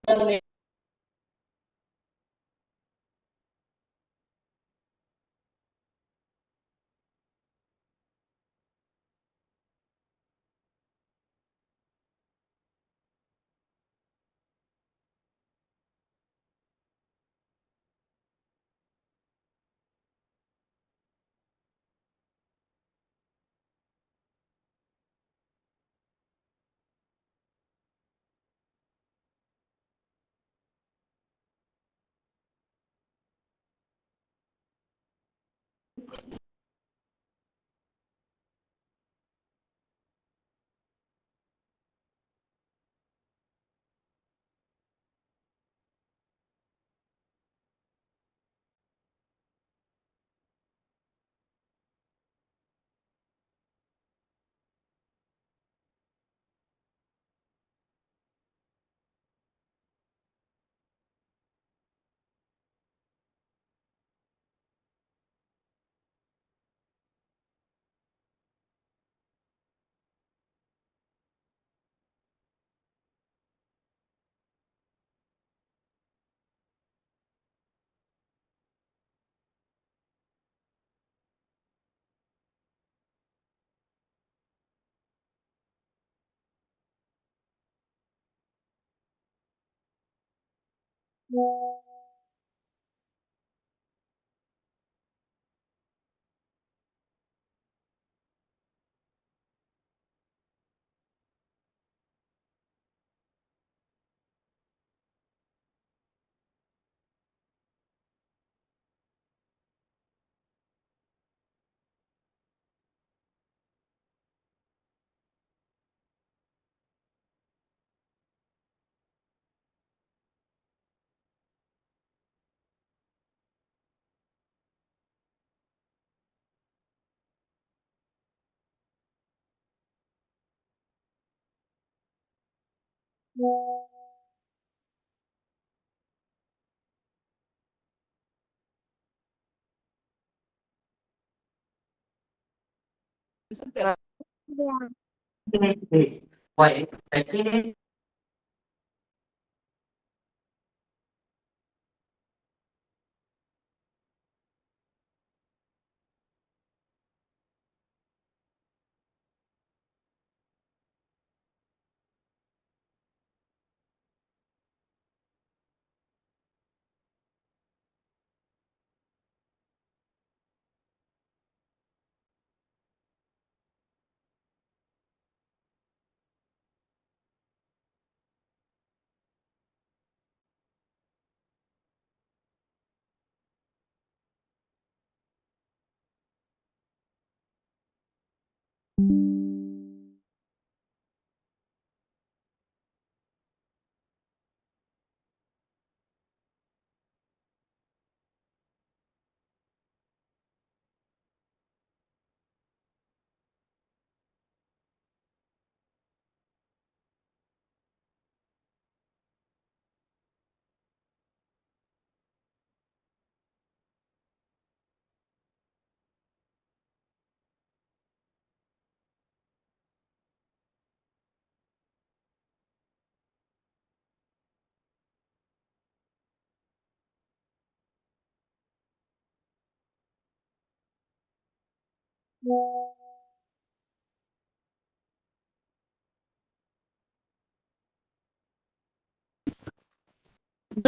Good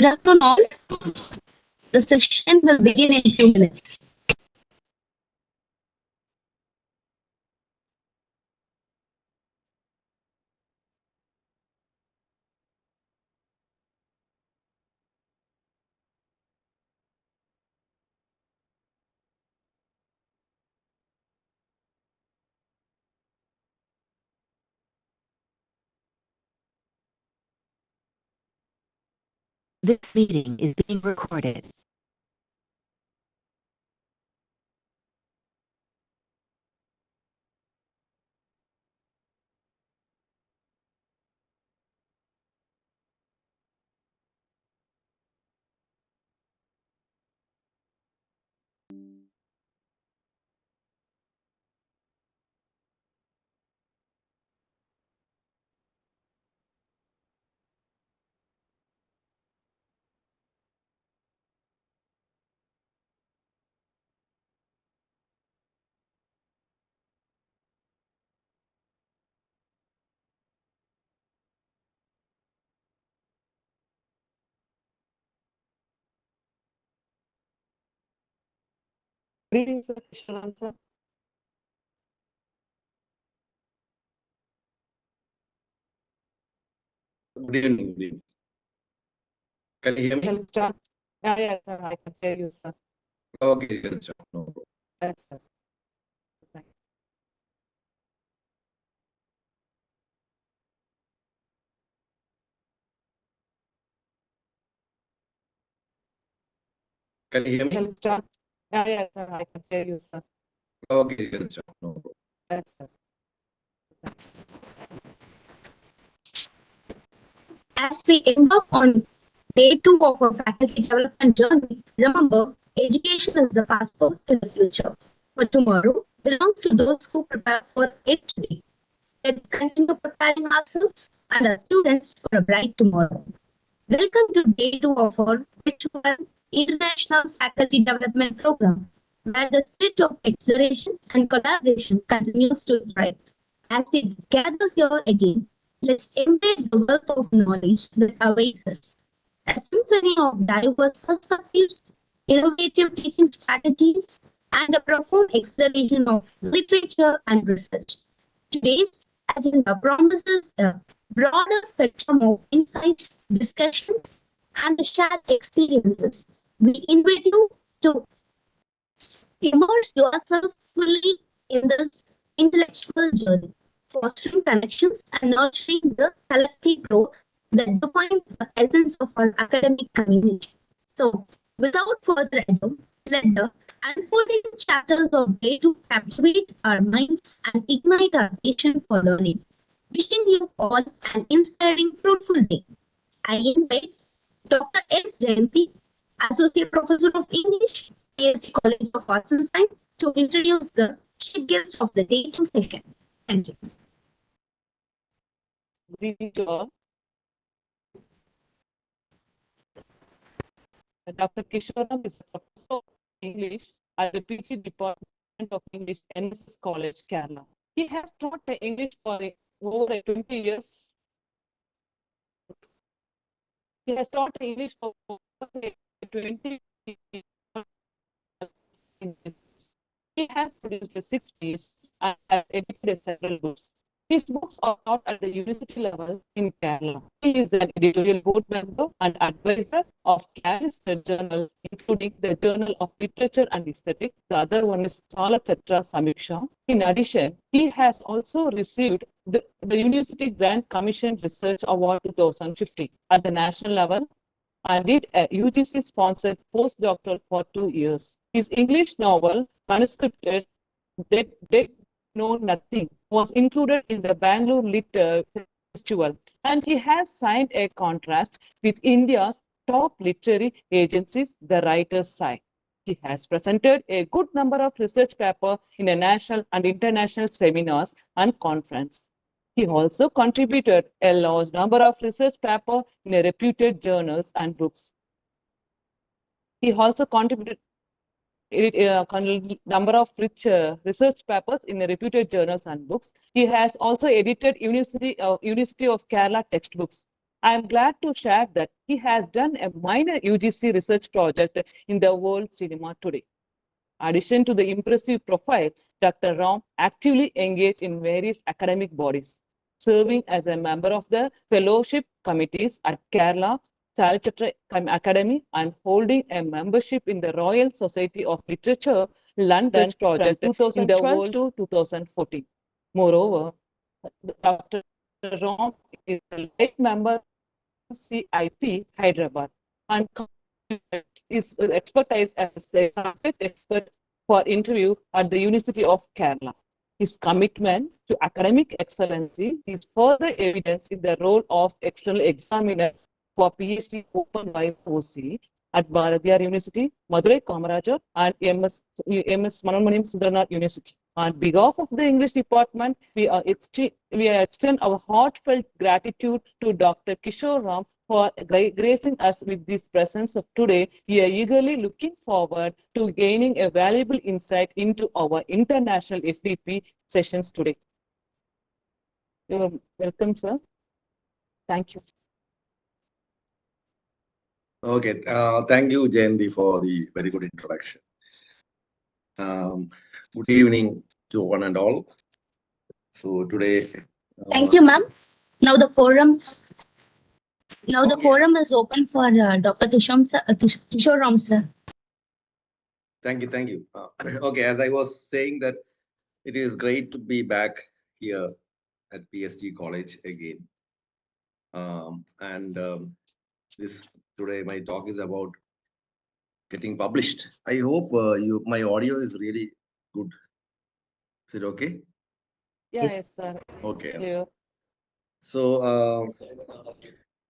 afternoon, all. The session will begin in a few minutes. This meeting is being recorded. Good evening, sir. Kishore Ram, sir. Good evening. Good evening. Can you hear me? Shall we start? Yeah, sir. I can hear you, sir. Okay, you can start. No problem. Yes, sir. Can you hear me? Shall we start? Yeah, sir. I can hear you, sir. Okay, you can start. No problem. Yes, sir. As we embark on day 2 of our faculty development journey, remember, education is the passport to the future. But tomorrow belongs to those who prepare for it today. Let's continue preparing ourselves and our students for a bright tomorrow. Welcome to day 2 of our virtual International Faculty Development Program, where the spirit of exploration and collaboration continues to thrive. As we gather here again, let's embrace the wealth of knowledge that awaits us. A symphony of diverse perspectives, innovative teaching strategies, and a profound exploration of literature and research. Today's agenda promises a broader spectrum of insights, discussions, and shared experiences. We invite you to immerse yourself fully in this intellectual journey, fostering connections and nurturing the collective growth that defines the essence of our academic community. So, without further ado, let the unfolding chapters of day 2 captivate our minds and ignite our passion for learning. Wishing you all an inspiring, fruitful day. I invite Dr. S. Jayanti, Associate Professor of English, PSG College of Arts and Science, to introduce the chief guest of the day 2 session. Thank you. Good evening to all. Dr. Kishore Ram is a professor of English at the PG Department of English, NSS College, Kerala. He has taught the English for over 20 years. He has taught English for over 20 years. He has produced 6 plays and has edited several books. His books are taught at the university level in Kerala. He is an editorial board member and advisor of CAS journal, including the Journal of Literature and Aesthetics. The other one is Chala Samiksha. In addition, he has also received the University Grant Commission Research Award 2015 at the national level and did a UGC-sponsored postdoctoral for 2 years. His English novel, manuscripted Dead Know Nothing, was included in the Bangalore Lit Festival, and he has signed a contract with India's top literary agencies, the Writers' Side. He has presented a good number of research papers in a national and international seminars and conferences. He also contributed a large number of research papers in reputed journals and books. He also contributed a number of rich research papers in reputed journals and books. He has also edited University of Kerala textbooks. I am glad to share that he has done a minor UGC research project in the world cinema today. In addition to the impressive profile, Dr. Ram actively engaged in various academic bodies, serving as a member of the fellowship committees at Kerala Chalachitra Academy and holding a membership in the Royal Society of Literature London project in the world to 2014. Moreover, Dr. Ram is a late member of CIP Hyderabad and is expertise as a subject expert for interview at the University of Kerala. His commitment to academic excellency is further evidenced in the role of external examiner for PhD Open by OC at Bharatiyar University, Madurai Kamaraja, and MS Manonmanim Sundaranath University. On behalf of the English department, we extend our heartfelt gratitude to Dr. Kishore Ram for gracing us with this presence of today. We are eagerly looking forward to gaining a valuable insight into our international FDP sessions today. You're welcome, sir. Thank you. Okay, thank you, Jayanti, for the very good introduction. Good evening to one and all. So today, Thank you, ma'am. Now the forum is open for Dr. Kishore Ram, sir. thank you. Okay, as I was saying that it is great to be back here at PSG College again. This today my talk is about getting published. I hope my audio is really good. Is it okay? Yeah, yes, sir. Okay. Clear. So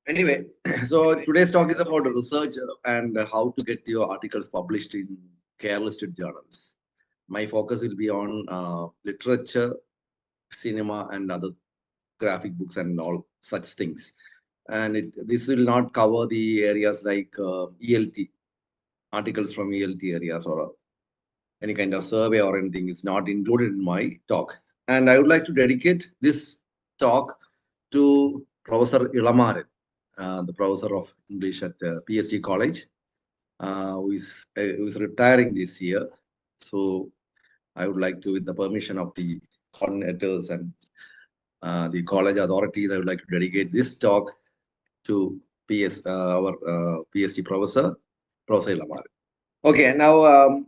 anyway, so today's talk is about research and how to get your articles published in care-listed journals. My focus will be on literature, cinema, and other graphic books and all such things. And this will not cover the areas like ELT, articles from ELT areas or any kind of survey or anything is not included in my talk. And I would like to dedicate this talk to Professor Ilamaran, the professor of English at PSG College, who is retiring this year. So I would like to, with the permission of the coordinators and the college authorities, I would like to dedicate this talk to our PSG professor, Professor Ilamaran. Okay, now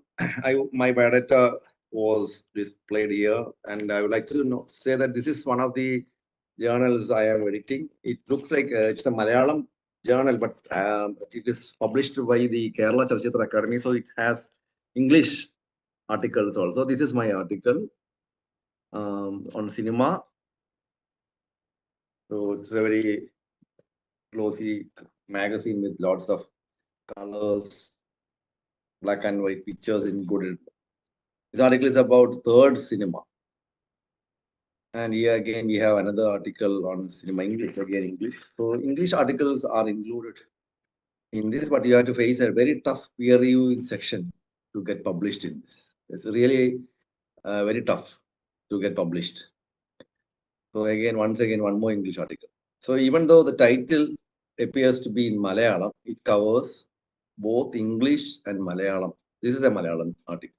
my biodata was displayed here, and I would like to say that this is one of the journals I am editing. It looks like it's a Malayalam journal, but it is published by the Kerala Chalachitra Academy, so it has English articles also. This is my article on cinema. So it's a very glossy magazine with lots of colors, black and white pictures included. This article is about third cinema. And here again, we have another article on cinema English, again English. So English articles are included in this, but you have to face a very tough peer reviewing section to get published in this. It's really very tough to get published. So again, once again, one more English article. So even though the title appears to be in Malayalam, it covers both English and Malayalam. This is a Malayalam article.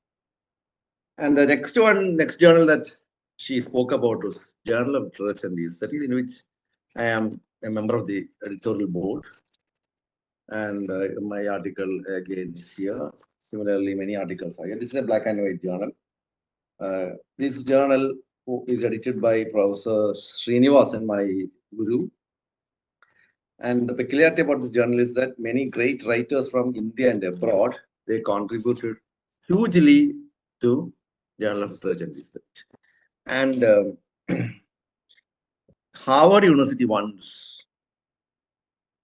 And the next journal that she spoke about was Journal of Research and Research, in which I am a member of the editorial board. And my article again is here. Similarly, many articles are here. This is a black and white journal. This journal is edited by Professor Srinivasan, my guru. And the peculiarity about this journal is that many great writers from India and abroad, they contributed hugely to Journal of Research and Research. And Harvard University once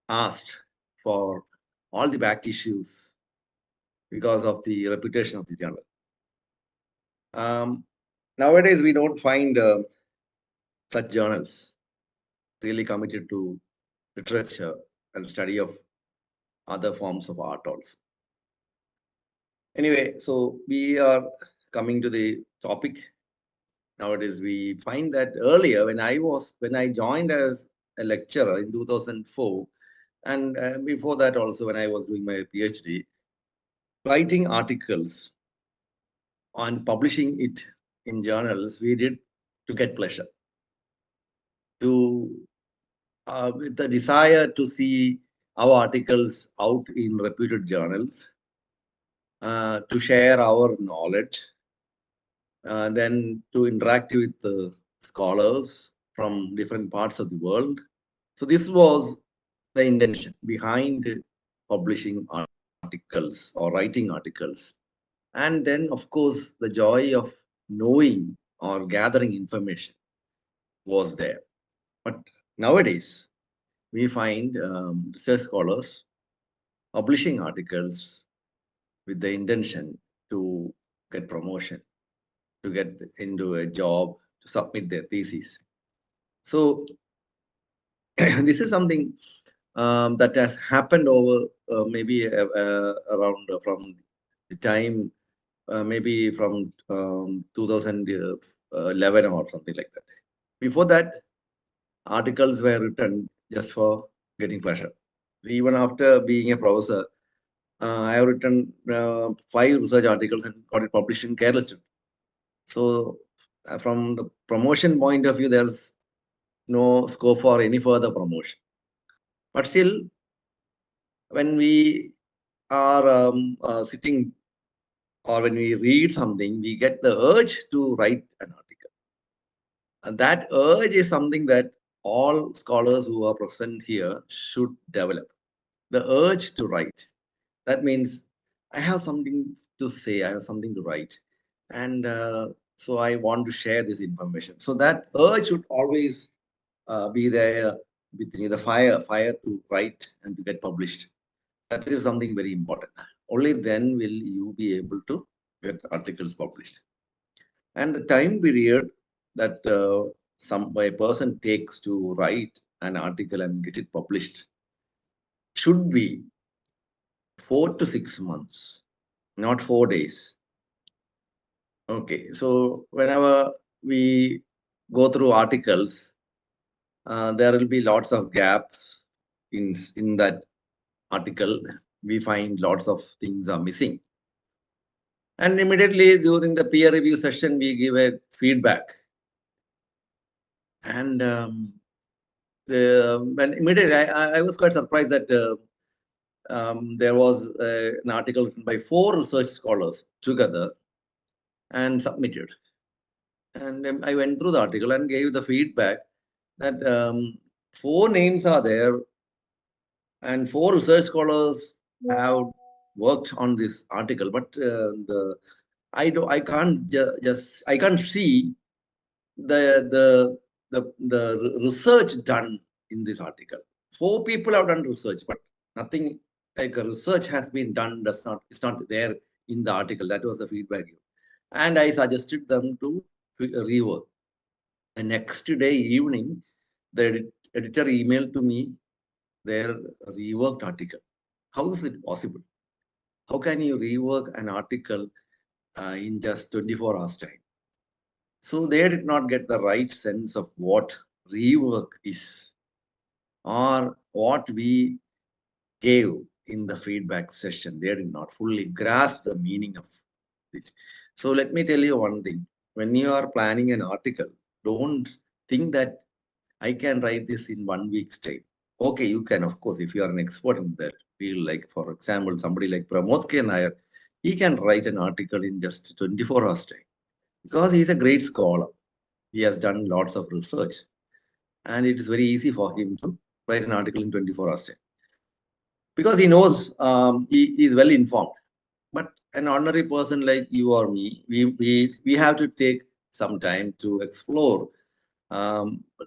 asked for all the back issues because of the reputation of the journal. Nowadays, we don't find such journals really committed to literature and study of other forms of art also. Anyway, so we are coming to the topic. Nowadays, we find that earlier when I joined as a lecturer in 2004, and before that also when I was doing my PhD, writing articles and publishing it in journals, we did to get pleasure, with the desire to see our articles out in reputed journals, to share our knowledge, then to interact with the scholars from different parts of the world. So this was the intention behind publishing articles or writing articles. And then, of course, the joy of knowing or gathering information was there. But nowadays, we find research scholars publishing articles with the intention to get promotion, to get into a job, to submit their thesis. So this is something that has happened over maybe around from the time, maybe from 2011 or something like that. Before that, articles were written just for getting pleasure. Even after being a professor, I have written 5 research articles and got it published in Care Listed. So from the promotion point of view, there's no scope for any further promotion. But still, when we are sitting or when we read something, we get the urge to write an article. And that urge is something that all scholars who are present here should develop. The urge to write. That means I have something to say, I have something to write. And so I want to share this information. So that urge should always be there with the fire to write and to get published. That is something very important. Only then will you be able to get articles published. And the time period that a person takes to write an article and get it published should be 4 to 6 months, not 4 days. Okay, so whenever we go through articles, there will be lots of gaps in that article. We find lots of things are missing. And immediately during the peer review session, we give a feedback. And when immediately, I was quite surprised that there was an article written by 4 research scholars together and submitted. And I went through the article and gave the feedback that 4 names are there and 4 research scholars have worked on this article, but I can't see the research done in this article. 4 people have done research, but nothing like a research has been done. It's not there in the article. That was the feedback, and I suggested them to rework. The next day evening, the editor emailed to me their reworked article. How is it possible? How can you rework an article in just 24 hours time? So they did not get the right sense of what rework is or what we gave in the feedback session. They did not fully grasp the meaning of it. So let me tell you one thing. When you are planning an article, don't think that I can write this in 1 week's time. Okay, you can, of course, if you are an expert in that field, like for example, somebody like Pramod K. Nair, he can write an article in just 24 hours time because he is a great scholar. He has done lots of research and it is very easy for him to write an article in 24 hours time because he knows he is well informed. But an ordinary person like you or me, we have to take some time to explore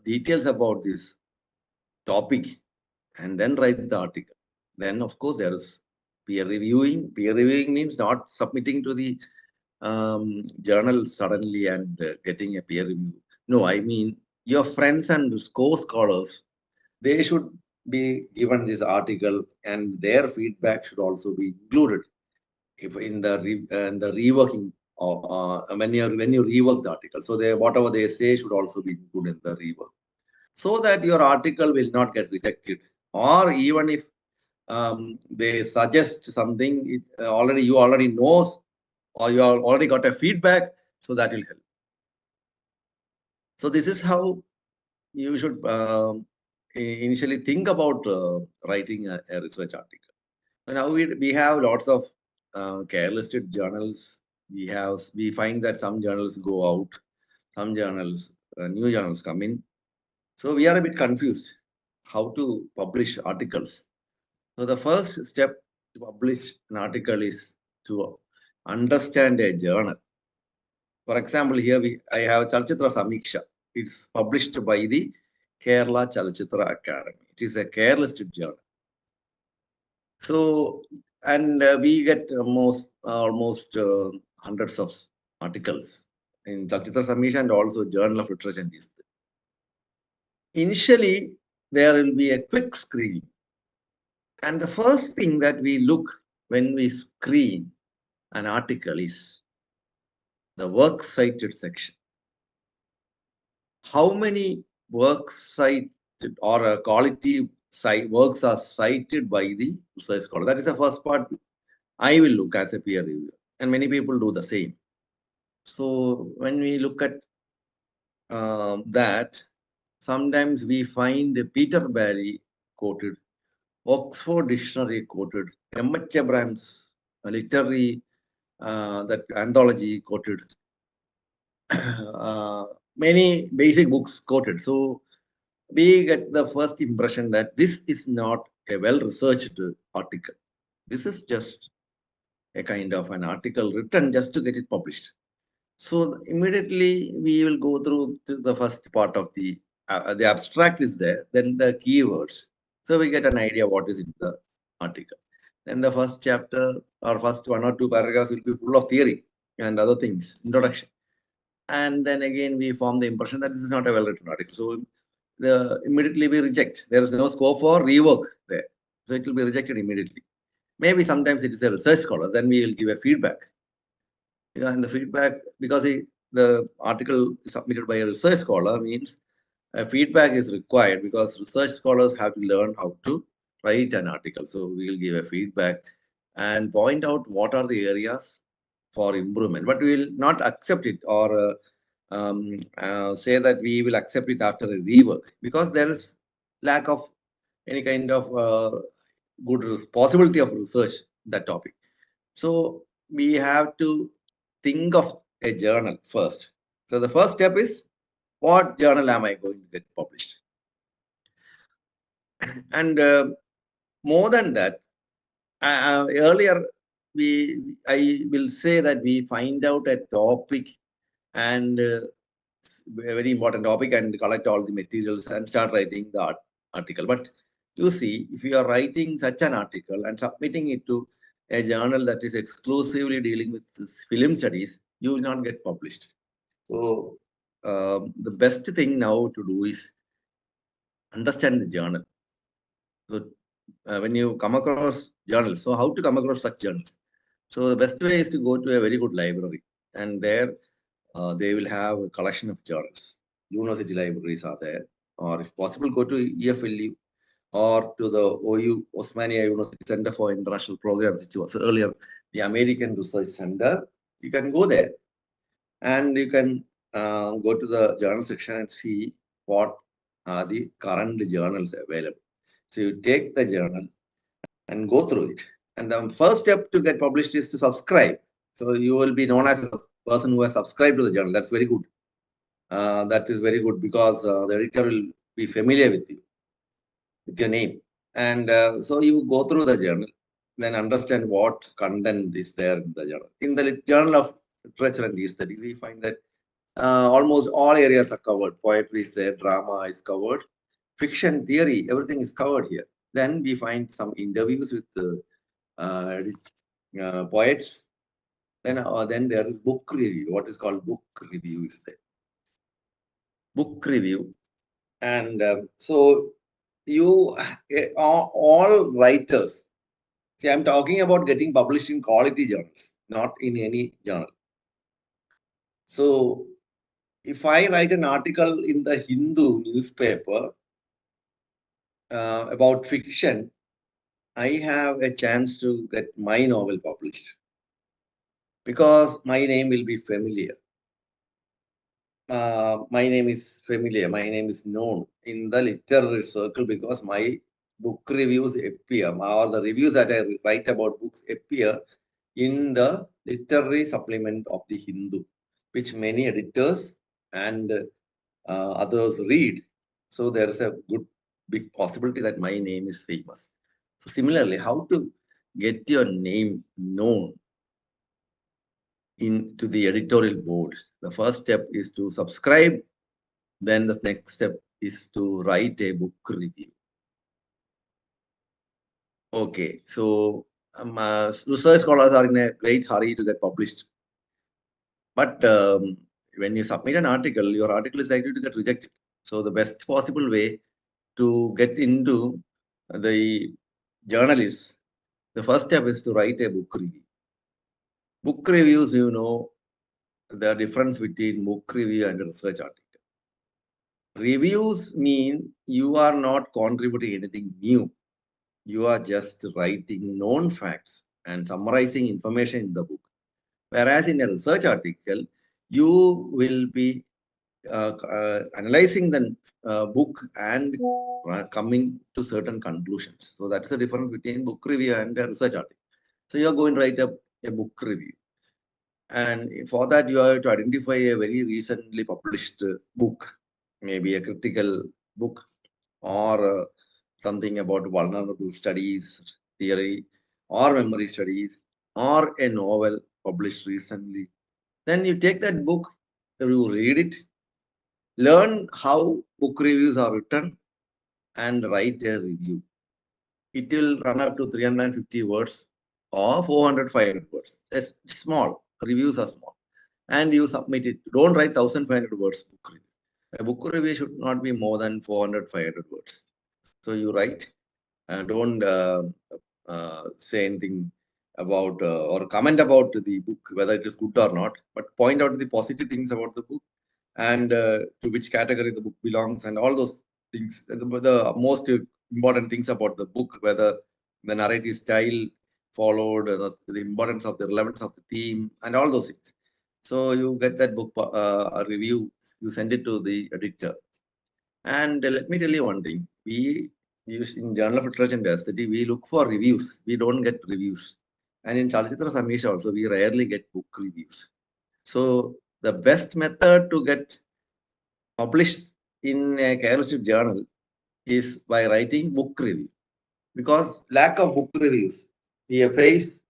details about this topic and then write the article. Then, of course, there is peer reviewing. Peer reviewing means not submitting to the journal suddenly and getting a peer review. No, I mean your friends and co-scholars, they should be given this article and their feedback should also be included if in the reworking or when you rework the article. So whatever they say should also be included in the rework, so that your article will not get rejected, or even if they suggest something, you already knows, or you already got a feedback, so that will help. So this is how you should initially think about writing a research article. So now we have lots of care listed journals. We find that some journals go out, some journals, new journals come in. So we are a bit confused how to publish articles. So the first step to publish an article is to understand a journal. For example, here I have Chalachitra Samiksha. It's published by the Kerala Chalachitra Academy. It is a care listed journal. So, and we get almost hundreds of articles in Chalachitra Samiksha and also Journal of Literature and History. Initially, there will be a quick screening. And the first thing that we look when we screen an article is the works cited section. How many works cited or quality works are cited by the research scholar? That is the first part I will look as a peer reviewer, and many people do the same. So when we look at that, sometimes we find Peter Barry quoted, Oxford Dictionary quoted, M.H. Abrams literary that anthology quoted, many basic books quoted. So we get the first impression that this is not a well-researched article. This is just a kind of an article written just to get it published. So immediately we will go through to the first part of the abstract is there, then the keywords. So we get an idea what is in the article. Then the first chapter or first 1 or 2 paragraphs will be full of theory and other things, introduction. And then again we form the impression that this is not a well-written article. So immediately we reject. There is no scope for rework there. So it will be rejected immediately. Maybe sometimes it is a research scholar, then we will give a feedback. And the feedback, because the article is submitted by a research scholar, means a feedback is required because research scholars have to learn how to write an article. So we will give a feedback and point out what are the areas for improvement, but we will not accept it or say that we will accept it after a rework, because there is lack of any kind of good possibility of research that topic. So we have to think of a journal first. So the first step is, what journal am I going to get published? And more than that, earlier I will say that we find out a topic and a very important topic and collect all the materials and start writing the article. But you see, if you are writing such an article and submitting it to a journal that is exclusively dealing with film studies, you will not get published. So the best thing now to do is understand the journal. So when you come across journals, so how to come across such journals? So the best way is to go to a very good library, and there they will have a collection of journals. University libraries are there, or if possible, go to EFLU or to the OU, Osmania University Center for International Programs, which was earlier the American Research Center. You can go there and you can go to the journal section and see what are the current journals available. So you take the journal and go through it. And the first step to get published is to subscribe. So you will be known as a person who has subscribed to the journal. That's very good. That is very good because the editor will be familiar with you, with your name. And so you go through the journal, then understand what content is there in the journal. In the Journal of Literature and Youth Studies, we find that almost all areas are covered. Poetry is there, drama is covered, fiction, theory, everything is covered here. Then we find some interviews with poets. Then there is book review. What is called book review is there. Book review. And so you, all writers, see, I'm talking about getting published in quality journals, not in any journal. So if I write an article in the Hindu newspaper about fiction, I have a chance to get my novel published because my name will be familiar. My name is familiar, my name is known in the literary circle because my book reviews appear, or the reviews that I write about books appear in the literary supplement of the Hindu, which many editors and others read. So there is a good big possibility that my name is famous. So similarly, how to get your name known into the editorial board? The first step is to subscribe. Then the next step is to write a book review. Okay, so research scholars are in a great hurry to get published. But when you submit an article, your article is likely to get rejected. So the best possible way to get into the journal is, the first step is to write a book review. Book reviews, you know, the difference between book review and a research article. Reviews mean you are not contributing anything new. You are just writing known facts and summarizing information in the book. Whereas in a research article, you will be analyzing the book and coming to certain conclusions. So that is the difference between book review and a research article. So you are going to write a book review. And for that, you have to identify a very recently published book, maybe a critical book or something about vulnerable studies theory or memory studies or a novel published recently. Then you take that book, you read it, learn how book reviews are written, and write a review. It will run up to 350 words or 400, 500 words. It's small. Reviews are small. And you submit it. Don't write 1,500 words book review. A book review should not be more than 400, 500 words. So you write. Don't say anything about or comment about the book, whether it is good or not, but point out the positive things about the book and to which category the book belongs and all those things. The most important things about the book, whether the narrative style followed, the importance of the relevance of the theme, and all those things. So you get that book a review, you send it to the editor. And let me tell you one thing. We use in Journal of Literature and Aesthetics, we look for reviews. We don't get reviews. And in Chalachitra Samisha also, we rarely get book reviews. So the best method to get published in a careless journal is by writing book review. Because lack of book reviews, we face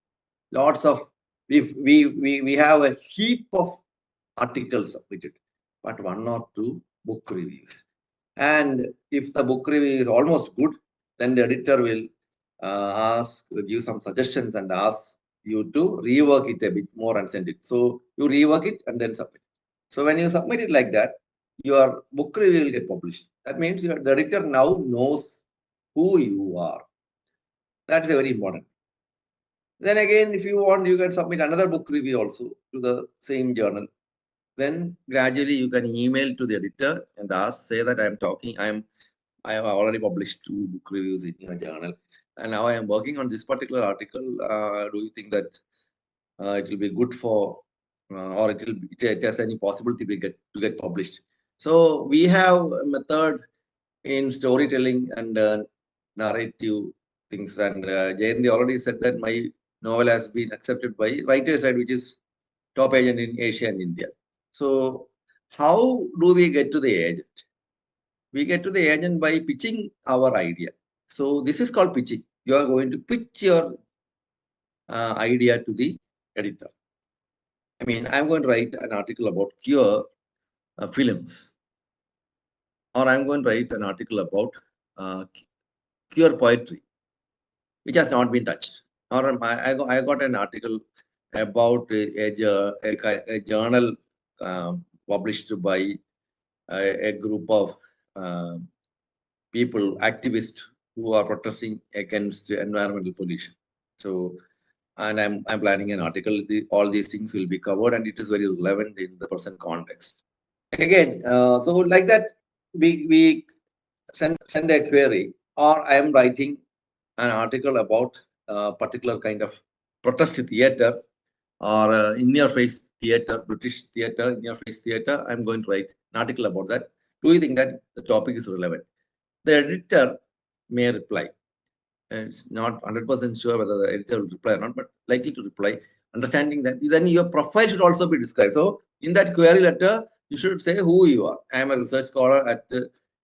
lots of, we have a heap of articles submitted, but one or two book reviews. And if the book review is almost good, then the editor will give some suggestions and ask you to rework it a bit more and send it. So you rework it and then submit. So when you submit it like that, your book review will get published. That means the editor now knows who you are. That is very important. Then again, if you want, you can submit another book review also to the same journal. Then gradually you can email to the editor and say that I have already published 2 book reviews in your journal, and now I am working on this particular article. Do you think that it will be good for, or it has any possibility to get published? So we have a method in storytelling and narrative things, and Jayanti already said that my novel has been accepted by Writers Side, which is top agent in Asia and India. So how do we get to the agent? We get to the agent by pitching our idea. So this is called pitching. You are going to pitch your idea to the editor. I mean, I'm going to write an article about queer films, or I'm going to write an article about queer poetry, which has not been touched. Or I got an article about a journal published by a group of people, activists who are protesting against environmental pollution. So, and I'm planning an article. All these things will be covered, and it is very relevant in the present context. Again, so like that, we send a query, or I am writing an article about a particular kind of protest theater or in-your-face theater, British theater, in-your-face theater. I'm going to write an article about that. Do you think that the topic is relevant? The editor may reply. It's not 100% sure whether the editor will reply or not, but likely to reply, understanding that then your profile should also be described. So in that query letter, you should say who you are. I am a research scholar at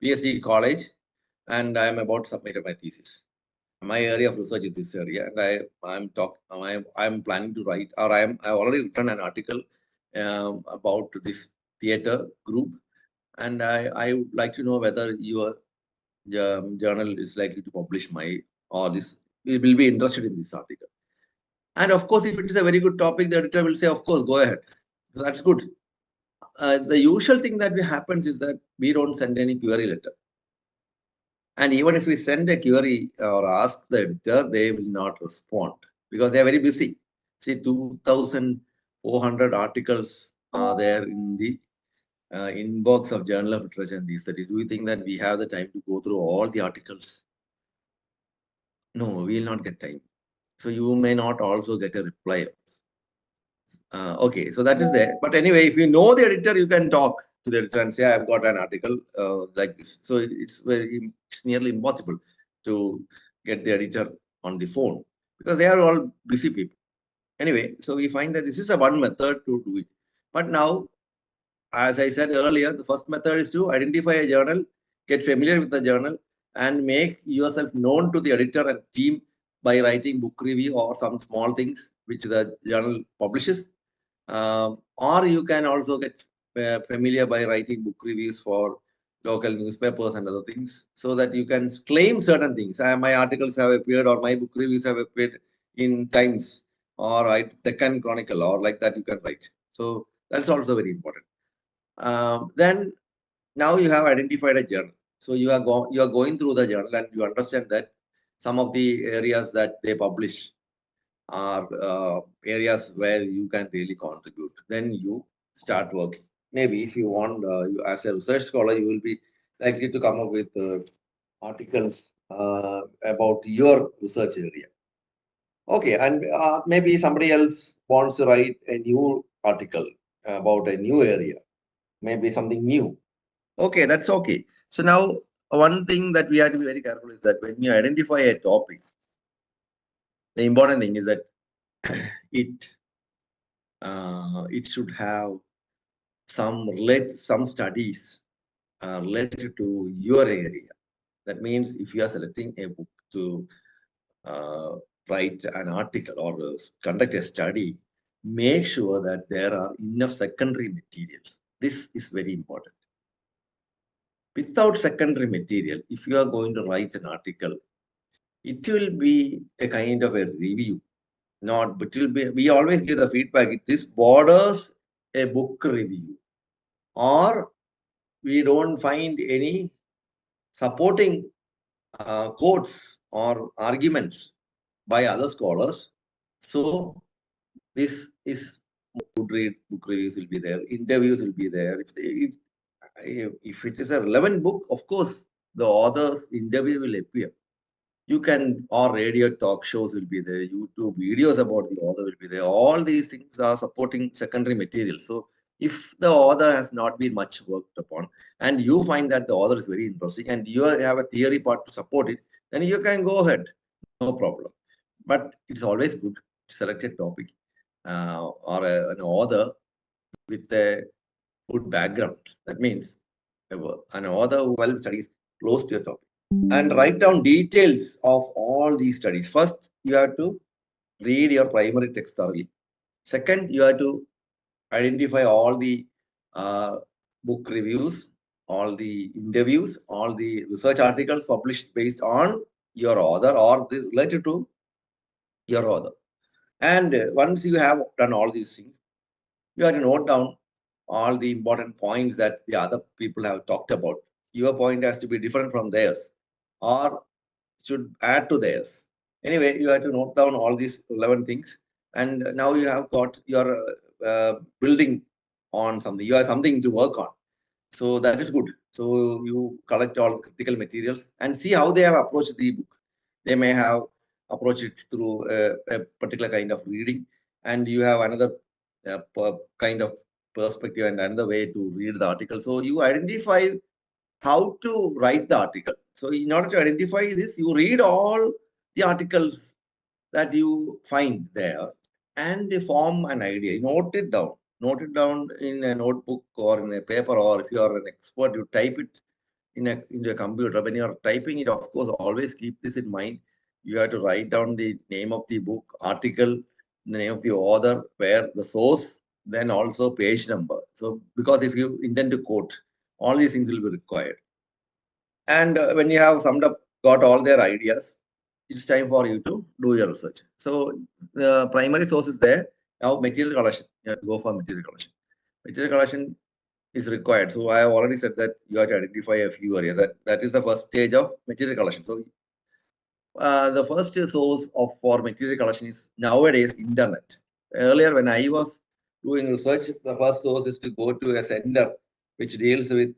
PSG College, and I am about to submit my thesis. My area of research is this area, and I'm planning to write, or I've already written an article about this theater group, and I would like to know whether your journal is likely to publish or this will be interested in this article. And of course, if it is a very good topic, the editor will say, of course, go ahead. So that's good. The usual thing that happens is that we don't send any query letter. And even if we send a query or ask the editor, they will not respond because they are very busy. See, 2,400 articles are there in the inbox of Journal of Literature and Studies. Do you think that we have the time to go through all the articles? No, we will not get time. So you may not also get a reply. Okay, so that is there. But anyway, if you know the editor, you can talk to the editor and say, I've got an article like this. So it's nearly impossible to get the editor on the phone because they are all busy people. Anyway, so we find that this is a one method to do it. But now, as I said earlier, the first method is to identify a journal, get familiar with the journal, and make yourself known to the editor and team by writing book review or some small things which the journal publishes. Or you can also get familiar by writing book reviews for local newspapers and other things, so that you can claim certain things. My articles have appeared, or my book reviews have appeared in Times or Deccan Chronicle, or like that you can write. So that's also very important. Then now you have identified a journal. So you are going through the journal and you understand that some of the areas that they publish are areas where you can really contribute. Then you start working. Maybe if you want, as a research scholar, you will be likely to come up with articles about your research area. Okay, and maybe somebody else wants to write a new article about a new area, maybe something new. Okay, that's okay. So now one thing that we have to be very careful is that when you identify a topic, the important thing is that it should have some studies related to your area. That means if you are selecting a book to write an article or conduct a study, make sure that there are enough secondary materials. This is very important. Without secondary material, if you are going to write an article, it will be a kind of a review. But it will be, we always give the feedback, this borders a book review, or we don't find any supporting quotes or arguments by other scholars. So this is good read, book reviews will be there, interviews will be there. If it is a relevant book, of course, the author's interview will appear. You can, or radio talk shows will be there, YouTube videos about the author will be there. All these things are supporting secondary material. So if the author has not been much worked upon and you find that the author is very interesting and you have a theory part to support it, then you can go ahead, no problem. But it's always good to select a topic or an author with a good background. That means an author who well studies close to your topic. And write down details of all these studies. First, you have to read your primary text thoroughly. Second, you have to identify all the book reviews, all the interviews, all the research articles published based on your author or related to your author. And once you have done all these things, you have to note down all the important points that the other people have talked about. Your point has to be different from theirs, or should add to theirs. Anyway, you have to note down all these 11 things, and now you have got your building on something. You have something to work on. So that is good. So you collect all critical materials and see how they have approached the book. They may have approached it through a particular kind of reading, and you have another kind of perspective and another way to read the article. So you identify how to write the article. So in order to identify this, you read all the articles that you find there and form an idea. Note it down. Note it down in a notebook or in a paper, or if you are an expert, you type it into a computer. When you are typing it, of course, always keep this in mind. You have to write down the name of the book, article, the name of the author, where the source, then also page number. So because if you intend to quote, all these things will be required. And when you have summed up, got all their ideas, it's time for you to do your research. So the primary source is there. Now material collection, you have to go for material collection. Material collection is required. So I have already said that you have to identify a few areas. That is the first stage of material collection. So the first source for material collection is nowadays internet. Earlier, when I was doing research, the first source is to go to a center which deals with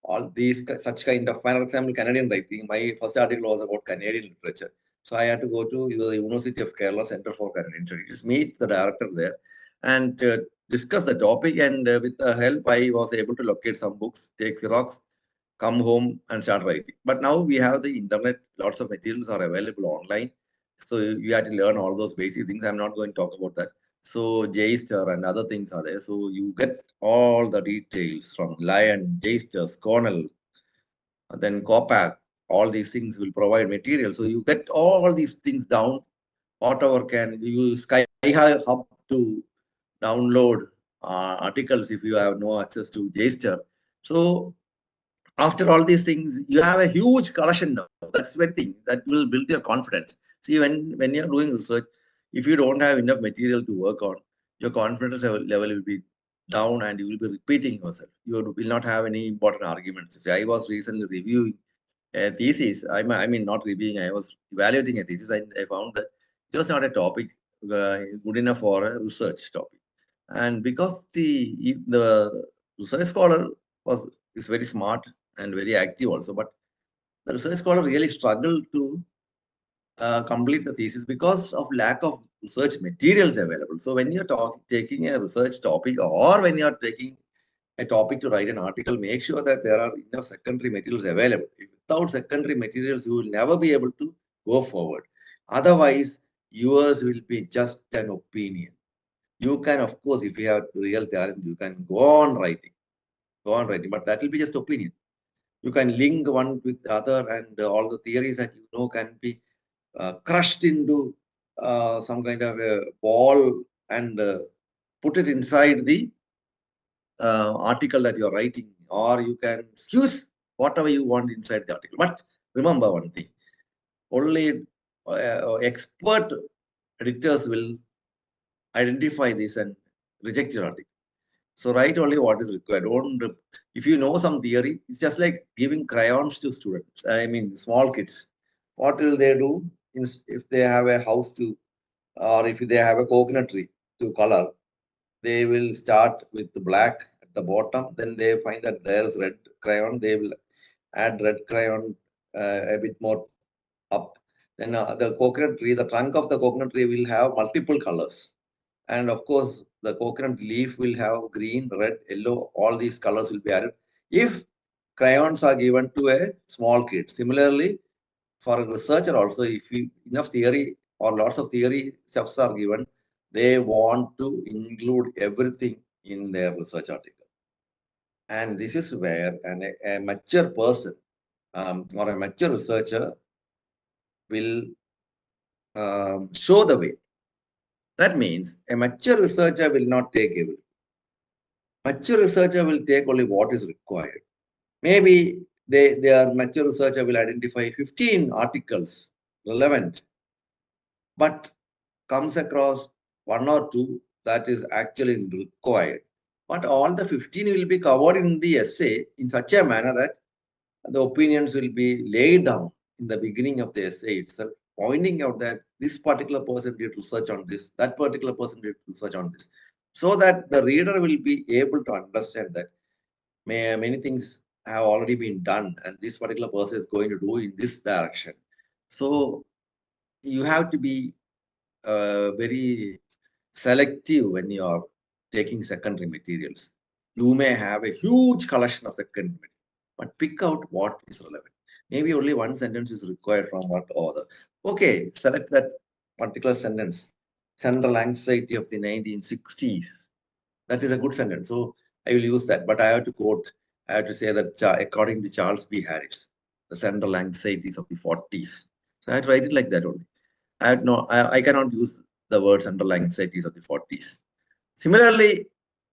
all these such kind of, for example, Canadian writing. My first article was about Canadian literature. So I had to go to the University of Kerala Center for Canon Studies, meet the director there, and discuss the topic. And with the help, I was able to locate some books, take Xerox, come home and start writing. But now we have the internet, lots of materials are available online. So you have to learn all those basic things. I'm not going to talk about that. So JSTOR and other things are there. So you get all the details from Lion, JSTOR, Cornell, then Copac, all these things will provide material. So you get all these things down, whatever can you use Sky Hub to download articles if you have no access to JSTOR. So after all these things, you have a huge collection now. That's one thing that will build your confidence. See, when you're doing research, if you don't have enough material to work on, your confidence level will be down and you will be repeating yourself. You will not have any important arguments. See, I was recently reviewing a thesis. I mean, not reviewing, I was evaluating a thesis. I found that it was not a topic good enough for a research topic. And because the research scholar is very smart and very active also, but the research scholar really struggled to complete the thesis because of lack of research materials available. So when you're taking a research topic, or when you're taking a topic to write an article, make sure that there are enough secondary materials available. Without secondary materials, you will never be able to go forward. Otherwise, yours will be just an opinion. You can, of course, if you have real talent, you can go on writing, but that will be just opinion. You can link one with the other, and all the theories that you know can be crushed into some kind of a ball and put it inside the article that you're writing, or you can excuse whatever you want inside the article. But remember one thing, only expert editors will identify this and reject your article. So write only what is required. If you know some theory, it's just like giving crayons to students. I mean, small kids. What will they do if they have a house to, or if they have a coconut tree to color? They will start with the black at the bottom. Then they find that there is red crayon. They will add red crayon a bit more up. Then the coconut tree, the trunk of the coconut tree will have multiple colors. And of course, the coconut leaf will have green, red, yellow, all these colors will be added. If crayons are given to a small kid, similarly, for a researcher also, if enough theory or lots of theory stuffs are given, they want to include everything in their research article. And this is where a mature person or a mature researcher will show the way. That means a mature researcher will not take everything. Mature researcher will take only what is required. Maybe their mature researcher will identify 15 articles relevant, but comes across one or two that is actually required. But all the 15 will be covered in the essay in such a manner that the opinions will be laid down in the beginning of the essay itself, pointing out that this particular person did research on this, that particular person did research on this, so that the reader will be able to understand that many things have already been done and this particular person is going to do in this direction. So you have to be very selective when you are taking secondary materials. You may have a huge collection of secondary material, but pick out what is relevant. Maybe only one sentence is required from what author. Okay, select that particular sentence. Central anxiety of the 1960s. That is a good sentence. So I will use that. But I have to quote, I have to say that according to Charles B. Harris, the central anxieties of the 40s. So I have to write it like that only. I cannot use the word central anxieties of the 40s. Similarly,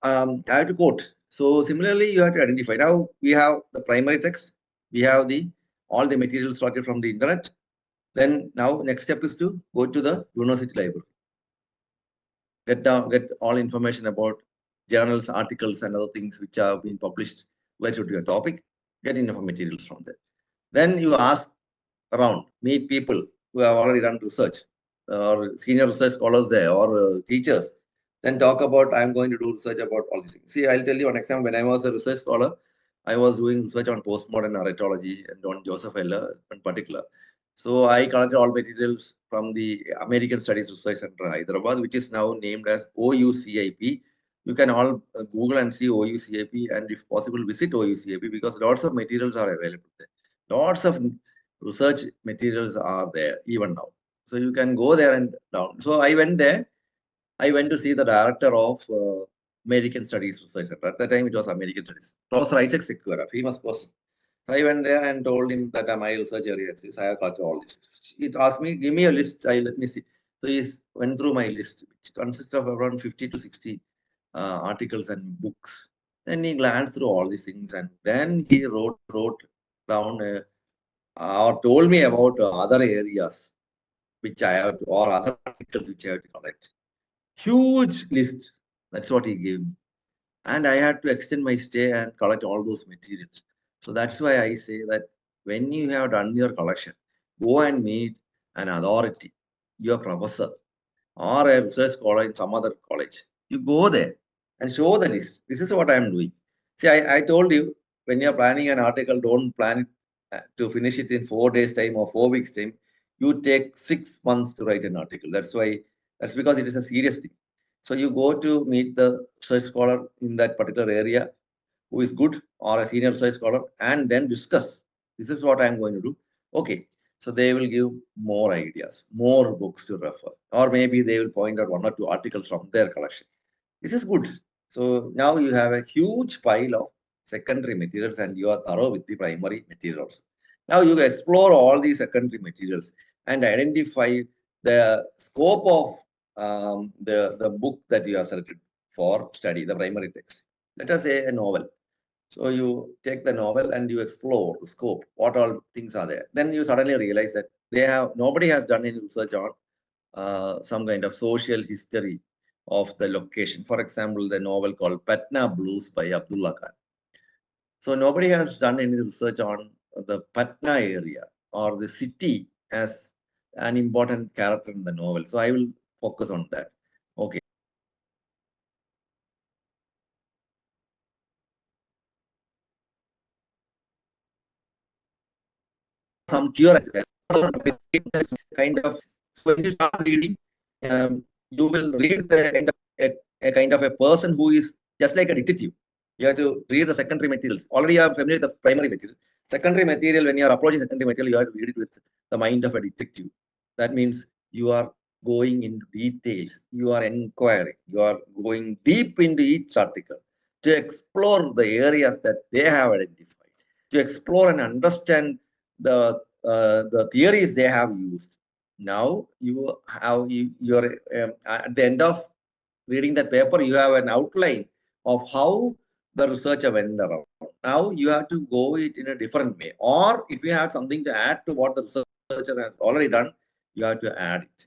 I have to quote. So similarly, you have to identify. Now we have the primary text. We have all the materials collected from the internet. Then now next step is to go to the university library. Get all information about journals, articles, and other things which are being published related to your topic. Get enough materials from there. Then you ask around, meet people who have already done research, or senior research scholars there, or teachers. Then talk about, I'm going to do research about all these things. See, I'll tell you an example. When I was a research scholar, I was doing research on postmodern narratology and on Joseph Heller in particular. So I collected all materials from the American Studies Research Center, Hyderabad, which is now named as OUCIP. You can all Google and see OUCIP, and if possible, visit OUCIP because lots of materials are available there. Lots of research materials are there even now. So you can go there and down. So I went there. I went to see the director of American Studies Research Center. At that time, it was American Studies. Professor Isaac Secura, famous person. So I went there and told him that my research area is this. I have got all this. He asked me, give me a list. Let me see. So he went through my list, which consists of around 50 to 60 articles and books. Then he glanced through all these things, and then he wrote down or told me about other areas which I have to, or other articles which I have to collect. Huge list. That's what he gave me. And I had to extend my stay and collect all those materials. So that's why I say that when you have done your collection, go and meet an authority, your professor, or a research scholar in some other college. You go there and show the list. This is what I am doing. See, I told you, when you're planning an article, don't plan it to finish it in 4 days' time or 4 weeks' time. You take 6 months to write an article. That's because it is a serious thing. So you go to meet the research scholar in that particular area who is good, or a senior research scholar, and then discuss. This is what I'm going to do. Okay. So they will give more ideas, more books to refer, or maybe they will point out 1 or 2 articles from their collection. This is good. So now you have a huge pile of secondary materials and you are thorough with the primary materials. Now you explore all these secondary materials and identify the scope of the book that you are selected for study, the primary text. Let us say a novel. So you take the novel and you explore the scope, what all things are there. Then you suddenly realize that nobody has done any research on some kind of social history of the location. For example, the novel called Patna Blues by Abdullah Khan. So nobody has done any research on the Patna area or the city as an important character in the novel. So I will focus on that. Okay. Some cure kind of, so when you start reading, you will read the kind of a kind of a person who is just like a detective. You have to read the secondary materials. Already you are familiar with the primary material. Secondary material, when you are approaching secondary material, you have to read it with the mind of a detective. That means you are going into details. You are inquiring. You are going deep into each article to explore the areas that they have identified, to explore and understand the theories they have used. Now you have you're at the end of reading that paper, you have an outline of how the researcher went around. Now you have to go it in a different way, or if you have something to add to what the researcher has already done, you have to add it.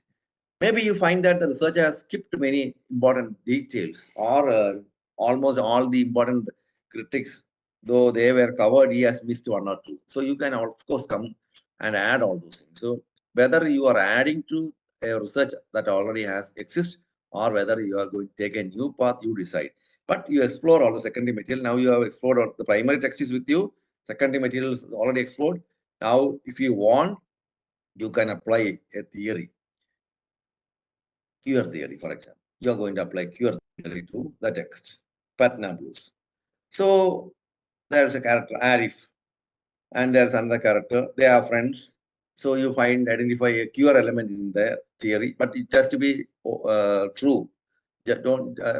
Maybe you find that the researcher has skipped many important details, or almost all the important critics, though they were covered, he has missed 1 or 2. So you can of course come and add all those things. So whether you are adding to a research that already has exists, or whether you are going to take a new path, you decide. But you explore all the secondary material. Now you have explored the primary text is with you, secondary material is already explored. Now, if you want, you can apply a theory. Cure theory, for example. You are going to apply cure theory to the text, Patna Blues. So there's a character, Arif, and there's another character. They are friends. So you identify a cure element in their theory, but it has to be true.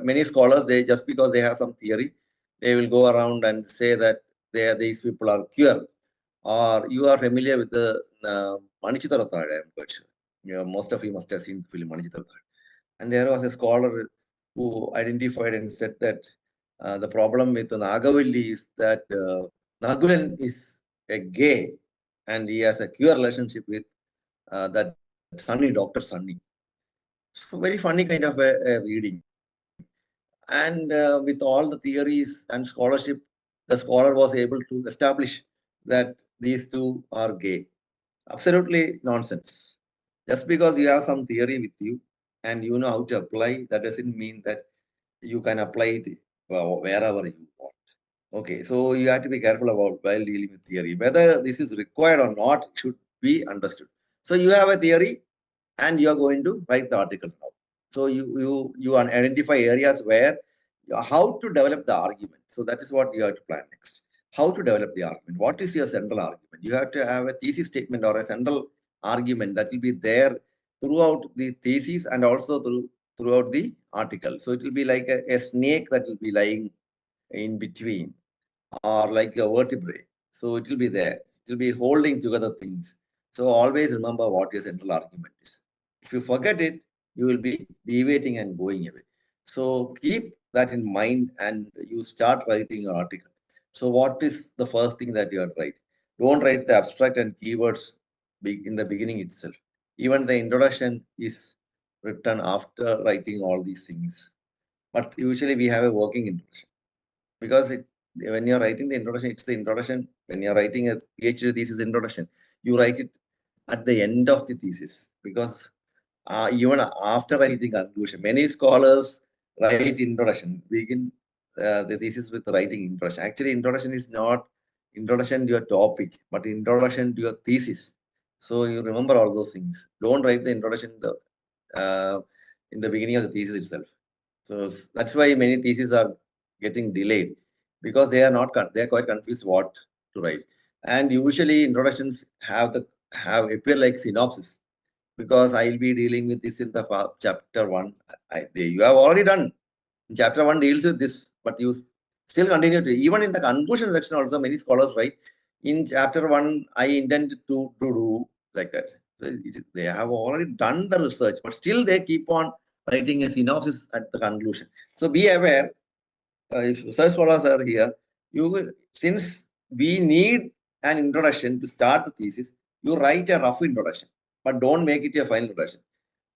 Many scholars, they just because they have some theory, they will go around and say that these people are cure. Or you are familiar with the Manichitara Third, I'm quite sure. Most of you must have seen the film Manichitara Third. And there was a scholar who identified and said that the problem with Nagavalli is that Nagulan is a gay and he has a queer relationship with that Sunny, Dr. Sunny. So very funny kind of a reading. And with all the theories and scholarship, the scholar was able to establish that these two are gay. Absolutely nonsense. Just because you have some theory with you and you know how to apply, that doesn't mean that you can apply it wherever you want. Okay, so you have to be careful about while dealing with theory. Whether this is required or not should be understood. So you have a theory and you are going to write the article now. So you identify areas where how to develop the argument. So that is what you have to plan next. How to develop the argument. What is your central argument? You have to have a thesis statement or a central argument that will be there throughout the thesis and also throughout the article. So it will be like a snake that will be lying in between, or like a vertebrae. So it will be there. It will be holding together things. So always remember what your central argument is. If you forget it, you will be deviating and going away. So keep that in mind and you start writing your article. So what is the first thing that you have to write? Don't write the abstract and keywords in the beginning itself. Even the introduction is written after writing all these things. But usually we have a working introduction, because when you're writing the introduction, it's the introduction. When you're writing a PhD thesis introduction, you write it at the end of the thesis, because even after writing conclusion, many scholars write introduction, begin the thesis with writing introduction. Actually, introduction is not introduction to your topic, but introduction to your thesis. So you remember all those things. Don't write the introduction in the beginning of the thesis itself. So that's why many theses are getting delayed, because they are quite confused what to write. And usually introductions have appear like synopsis, because I'll be dealing with this in the chapter 1. You have already done. Chapter 1 deals with this, but you still continue to. Even in the conclusion section also, many scholars write, in chapter 1, I intended to do like that. So they have already done the research, but still they keep on writing a synopsis at the conclusion. So be aware, if research scholars are here, since we need an introduction to start the thesis, you write a rough introduction, but don't make it your final introduction.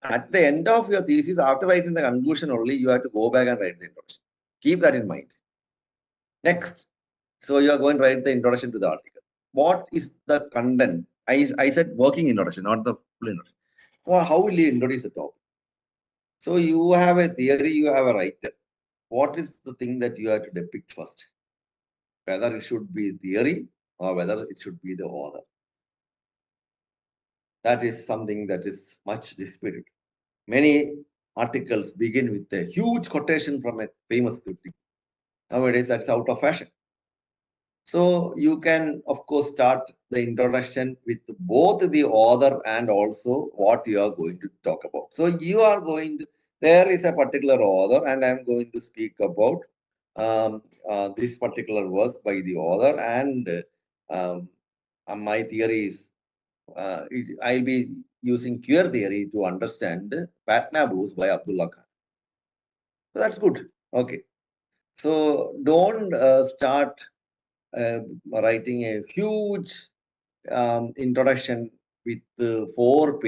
At the end of your thesis, after writing the conclusion only, you have to go back and write the introduction. Keep that in mind. Next, so you are going to write the introduction to the article. What is the content? I said working introduction, not the full introduction. Well, how will you introduce the topic? So you have a theory, you have a writer. What is the thing that you have to depict first? Whether it should be theory or whether it should be the author. That is something that is much disputed. Many articles begin with a huge quotation from a famous critic. Nowadays, that's out of fashion. So you can, of course, start the introduction with both the author and also what you are going to talk about. So you are going to, there is a particular author, and I'm going to speak about this particular work by the author, and my theory is, I'll be using queer theory to understand Patna Blues by Abdullah Khan. So that's good. Okay. So don't start writing a huge introduction with 4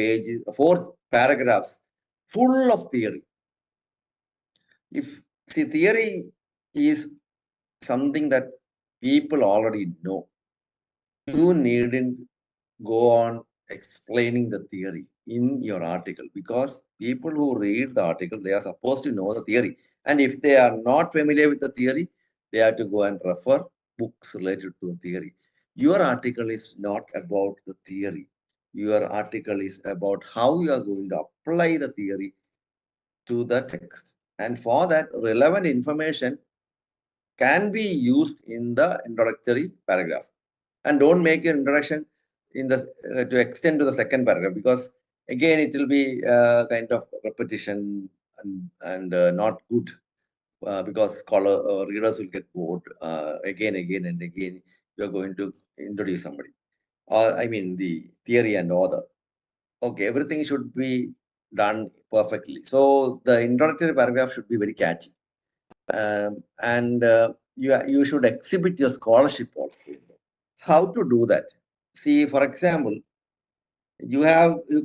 paragraphs full of theory. If theory is something that people already know, you needn't go on explaining the theory in your article, because people who read the article, they are supposed to know the theory. And if they are not familiar with the theory, they have to go and refer books related to the theory. Your article is not about the theory. Your article is about how you are going to apply the theory to the text. And for that, relevant information can be used in the introductory paragraph. And don't make your introduction in the to extend to the second paragraph, because again it will be kind of repetition and not good, because readers will get bored again and again. You are going to introduce somebody, or I mean the theory and author. Okay, everything should be done perfectly. So the introductory paragraph should be very catchy, and you should exhibit your scholarship also. How to do that? See, for example, you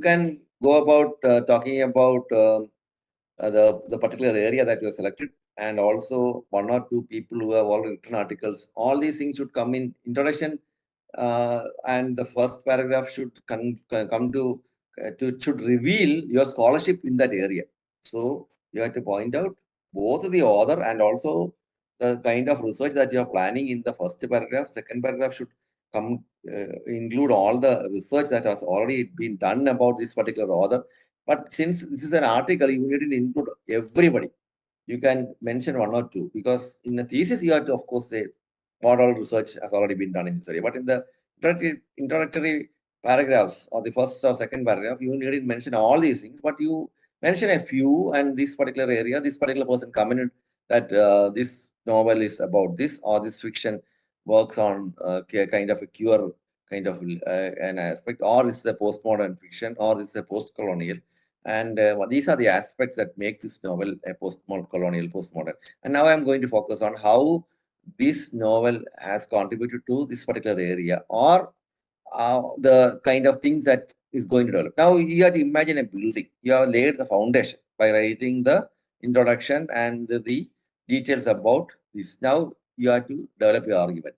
can go about talking about the particular area that you have selected, and also 1 or 2 people who have already written articles. All these things should come in introduction, and the first paragraph should come to should reveal your scholarship in that area. So you have to point out both the author and also the kind of research that you are planning in the first paragraph. Second paragraph should include all the research that has already been done about this particular author. But since this is an article, you need to include everybody. You can mention one or two, because in the thesis you have to, of course, say what all research has already been done in this area. But in the introductory paragraphs or the first or second paragraph, you need to mention all these things, but you mention a few, and this particular area, this particular person commented that this novel is about this, or this fiction works on kind of a cure kind of an aspect, or this is a postmodern fiction, or this is a post-colonial. And these are the aspects that make this novel a post-colonial, postmodern. And now I'm going to focus on how this novel has contributed to this particular area, or the kind of things that is going to develop. Now you have to imagine a building. You have laid the foundation by writing the introduction and the details about this. Now you have to develop your argument.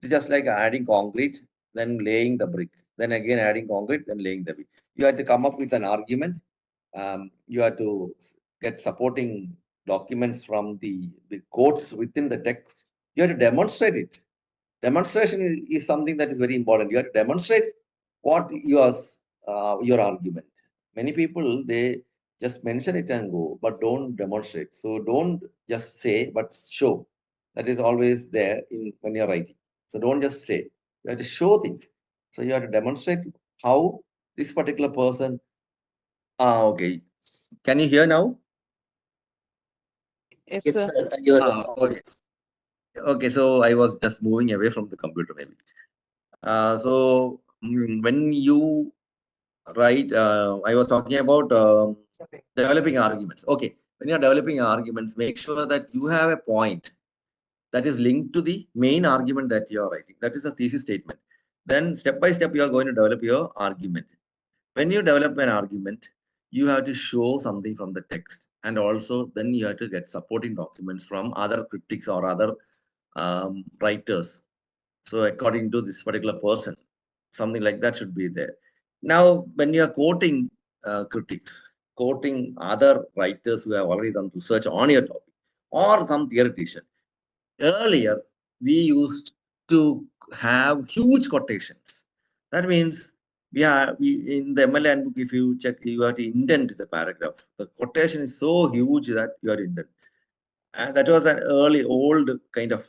It's just like adding concrete, then laying the brick, then again adding concrete, then laying the brick. You have to come up with an argument. You have to get supporting documents from the quotes within the text. You have to demonstrate it. Demonstration is something that is very important. You have to demonstrate what your argument. Many people, they just mention it and go, but don't demonstrate. So don't just say, but show. That is always there when you're writing. So don't just say. You have to show things. So you have to demonstrate how this particular person. Okay. Can you hear now? Yes, Yes, sir. sir. You are Okay. Okay. So I was just moving away from the computer, maybe. So when you write, I was talking about developing arguments. Okay. When you're developing arguments, make sure that you have a point that is linked to the main argument that you're writing. That is a thesis statement. Then step by step, you are going to develop your argument. When you develop an argument, you have to show something from the text, and also then you have to get supporting documents from other critics or other writers. So according to this particular person, something like that should be there. Now, when you are quoting critics, quoting other writers who have already done research on your topic, or some theoretician, earlier we used to have huge quotations. That means we in the ML handbook, if you check, you have to indent the paragraph. The quotation is so huge that you have to indent. And that was an early old kind of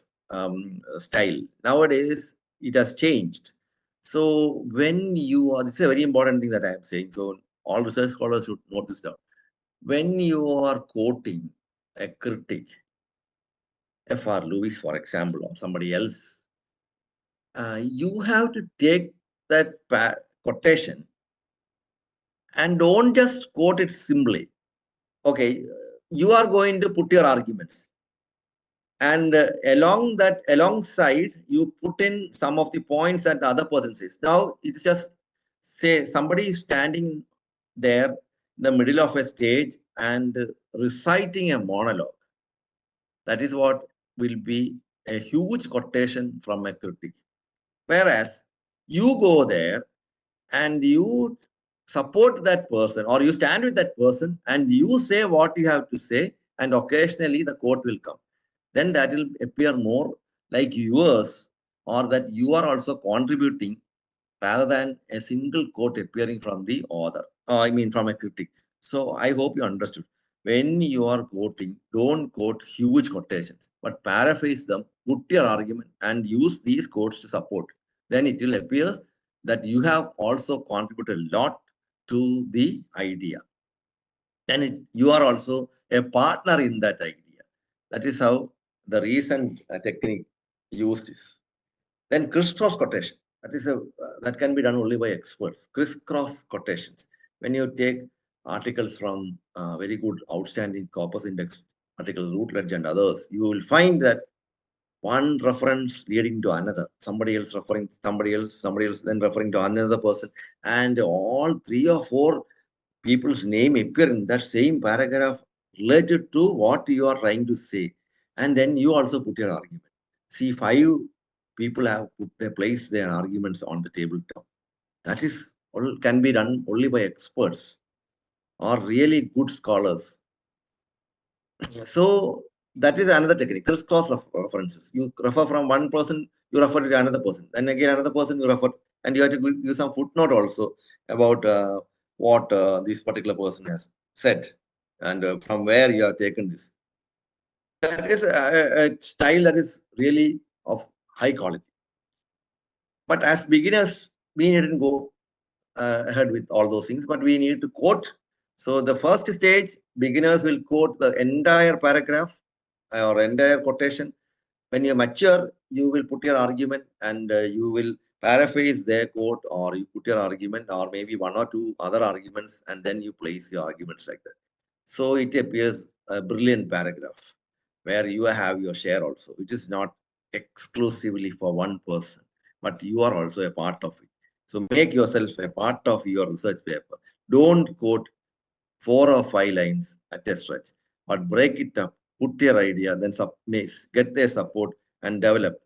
style. Nowadays it has changed. So when you are, this is a very important thing that I am saying. So all research scholars should note this down. When you are quoting a critic, F.R. Lewis, for example, or somebody else, you have to take that quotation and don't just quote it simply. Okay, you are going to put your arguments, and alongside you put in some of the points that the other person says. Now it's just say somebody is standing there in the middle of a stage and reciting a monologue. That is what will be a huge quotation from a critic. Whereas you go there and you support that person, or you stand with that person and you say what you have to say, and occasionally the quote will come. Then that will appear more like yours, or that you are also contributing, rather than a single quote appearing from the author, I mean from a critic. So I hope you understood. When you are quoting, don't quote huge quotations, but paraphrase them, put your argument, and use these quotes to support. Then it will appear that you have also contributed a lot to the idea. Then you are also a partner in that idea. That is how the recent technique used is. Then crisscross quotation. That can be done only by experts. Crisscross quotations. When you take articles from very good, outstanding corpus index article, Routledge and others, you will find that one reference leading to another, somebody else referring to somebody else, then referring to another person, and all 3 or 4 people's name appear in that same paragraph related to what you are trying to say. And then you also put your argument. See, 5 people have placed their arguments on the tabletop. That is can be done only by experts or really good scholars. So that is another technique, crisscross references. You refer from one person you refer to another person, and again another person you refer, and you have to give some footnote also about what this particular person has said, and from where you have taken this. That is a style that is really of high quality. But as beginners, we needn't go ahead with all those things, but we need to quote. So the first stage, beginners will quote the entire paragraph or entire quotation. When you mature, you will put your argument and you will paraphrase their quote, or you put your argument, or maybe one or two other arguments, and then you place your arguments like that. So it appears a brilliant paragraph where you have your share also. It is not exclusively for one person, but you are also a part of it. So make yourself a part of your research paper. Don't quote 4 or 5 lines at a stretch, but break it up, put your idea, then get their support and develop.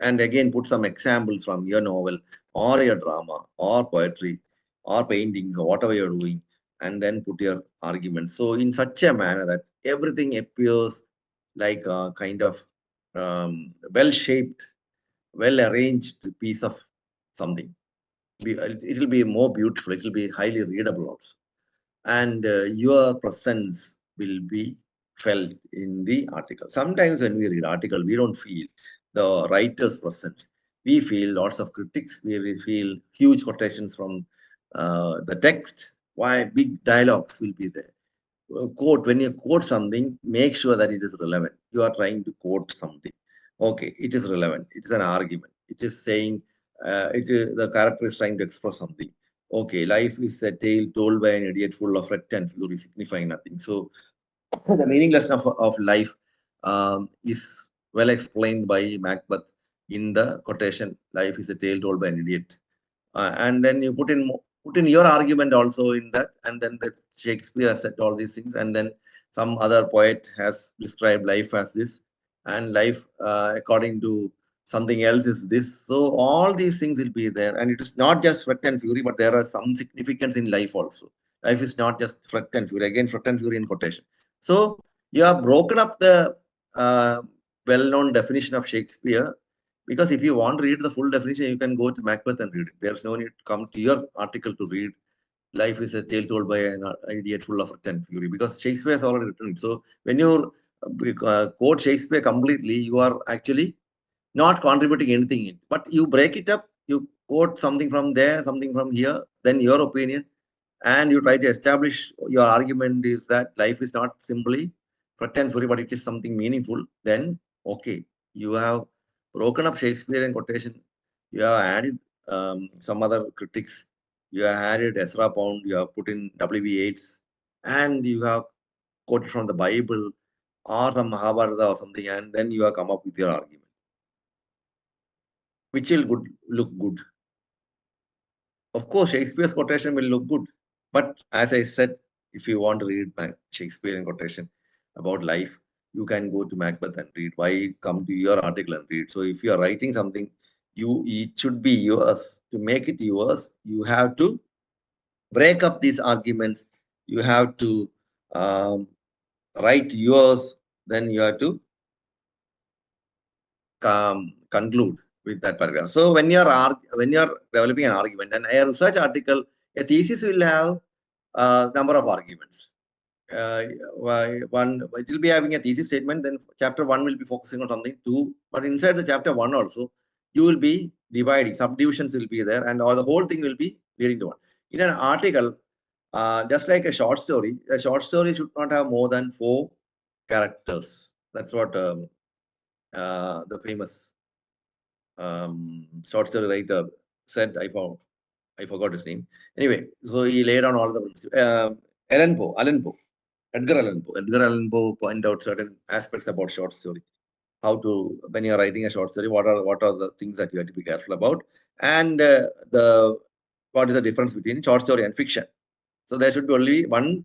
And again, put some examples from your novel or your drama or poetry or paintings or whatever you're doing, and then put your argument. So in such a manner that everything appears like a kind of well-shaped, well-arranged piece of something. It will be more beautiful. It will be highly readable also. And your presence will be felt in the article. Sometimes when we read article, we don't feel the writer's presence. We feel lots of critics. We feel huge quotations from the text. Why big dialogues will be there. Quote, when you quote something, make sure that it is relevant. You are trying to quote something. Okay, it is relevant. It is an argument. It is saying the character is trying to express something. Okay, life is a tale told by an idiot full of wreck and fury, signifying nothing. So the meaninglessness of life is well explained by Macbeth in the quotation, life is a tale told by an idiot. And then you put in your argument also in that, and then that Shakespeare said all these things, and then some other poet has described life as this, and life according to something else is this. So all these things will be there, and it is not just fret and fury, but there are some significance in life also. Life is not just fret and fury. Again, fret and fury in quotation. So you have broken up the well-known definition of Shakespeare, because if you want to read the full definition, you can go to Macbeth and read it. There's no need to come to your article to read life is a tale told by an idiot full of wrath and fury, because Shakespeare has already written it. So when you quote Shakespeare completely, you are actually not contributing anything in. But you break it up, you quote something from there, something from here, then your opinion, and you try to establish your argument is that life is not simply wrath and fury, but it is something meaningful. Then okay, you have broken up Shakespeare in quotation. You have added some other critics. You have added Ezra Pound. You have put in W.B. Yeats, and you have quoted from the Bible or some Mahabharata or something, and then you have come up with your argument, which will look good. Of course, Shakespeare's quotation will look good, but as I said, if you want to read Shakespearean quotation about life, you can go to Macbeth and read. Why come to your article and read? So if you are writing something, it should be yours. To make it yours, you have to break up these arguments. You have to write yours. Then you have to conclude with that paragraph. So when you're developing an argument, and a research article, a thesis will have a number of arguments. It will be having a thesis statement, then chapter 1 will be focusing on something, 2, but inside the chapter 1 also, you will be dividing, subdivisions will be there, and the whole thing will be leading to one. In an article, just like a short story should not have more than 4 characters. That's what the famous short story writer said. I forgot his name. Anyway, so he laid on all the principles. Edgar Allan Poe pointed out certain aspects about short story. How to, when you are writing a short story, what are the things that you have to be careful about, and what is the difference between short story and fiction. So there should be only one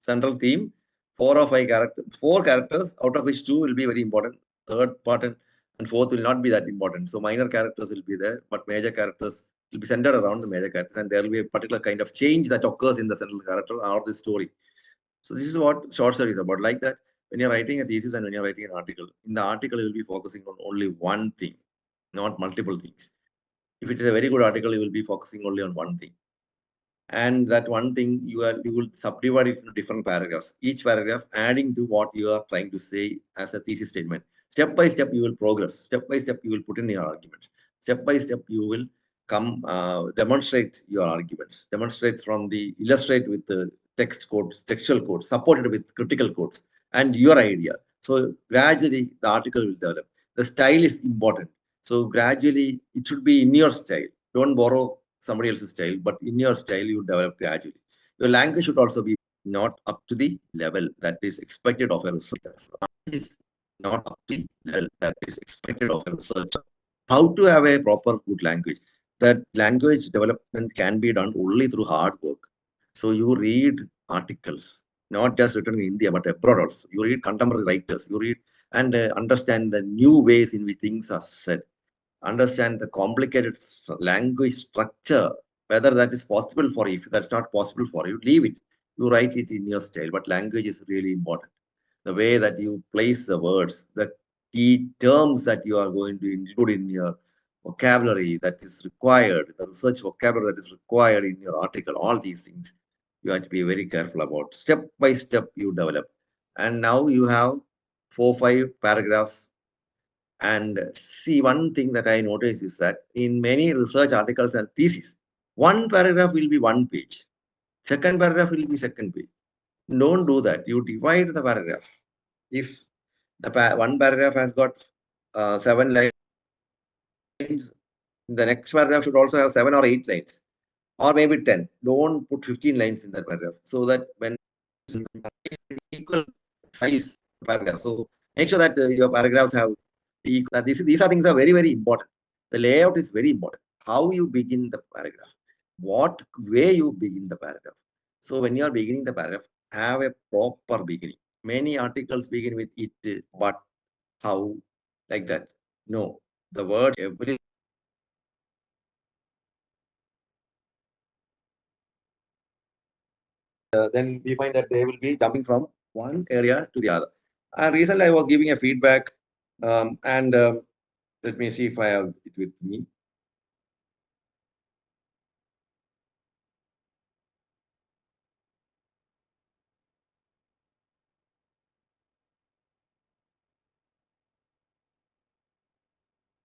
central theme, 4 or 5 characters, 4 characters, out of which 2 will be very important. Third part and 4th will not be that important. So minor characters will be there, but major characters will be centered around the major characters, and there will be a particular kind of change that occurs in the central character or the story. So this is what short story is about. Like that, when you're writing a thesis and when you're writing an article, in the article you'll be focusing on only one thing. not multiple things. If it is a very good article, you will be focusing only on one thing. And that one thing you will subdivide it into different paragraphs, each paragraph adding to what you are trying to say as a thesis statement. Step by step, you will progress. Step by step, you will put in your arguments. Step by step, you will come demonstrate your arguments. Demonstrate from the illustrate with the text codes, textual codes, supported with critical codes, and your idea. So gradually, the article will develop. The style is important. So gradually, it should be in your style. Don't borrow somebody else's style, but in your style, you develop gradually. Your language should also be not up to the level that is expected of a researcher. Is not up to the level that is expected of a researcher. How to have a proper good language? That language development can be done only through hard work. So you read articles, not just written in India, but abroad also. You read contemporary writers. You read and understand the new ways in which things are said. Understand the complicated language structure, whether that is possible for you. If that's not possible for you, leave it. You write it in your style, but language is really important. The way that you place the words, the key terms that you are going to include in your vocabulary that is required, the research vocabulary that is required in your article, all these things you have to be very careful about. Step by step, you develop. And now you have 4-5 paragraphs. And see, one thing that I noticed is that in many research articles and theses, one paragraph will be one page. Second paragraph will be second page. Don't do that. You divide the paragraph. If the one paragraph has got 7 lines, the next paragraph should also have 7 or 8 lines, or maybe 10. Don't put 15 lines in that paragraph, so that when equal size paragraph. So make sure that your paragraphs have equal. These are things are very, very important. The layout is very important. How you begin the paragraph, what way you begin the paragraph. So when you are beginning the paragraph, have a proper beginning. Many articles begin with it, but, how, like that. No, the word every then we find that they will be jumping from one area to the other. Recently, I was giving a feedback, and let me see if I have it with me.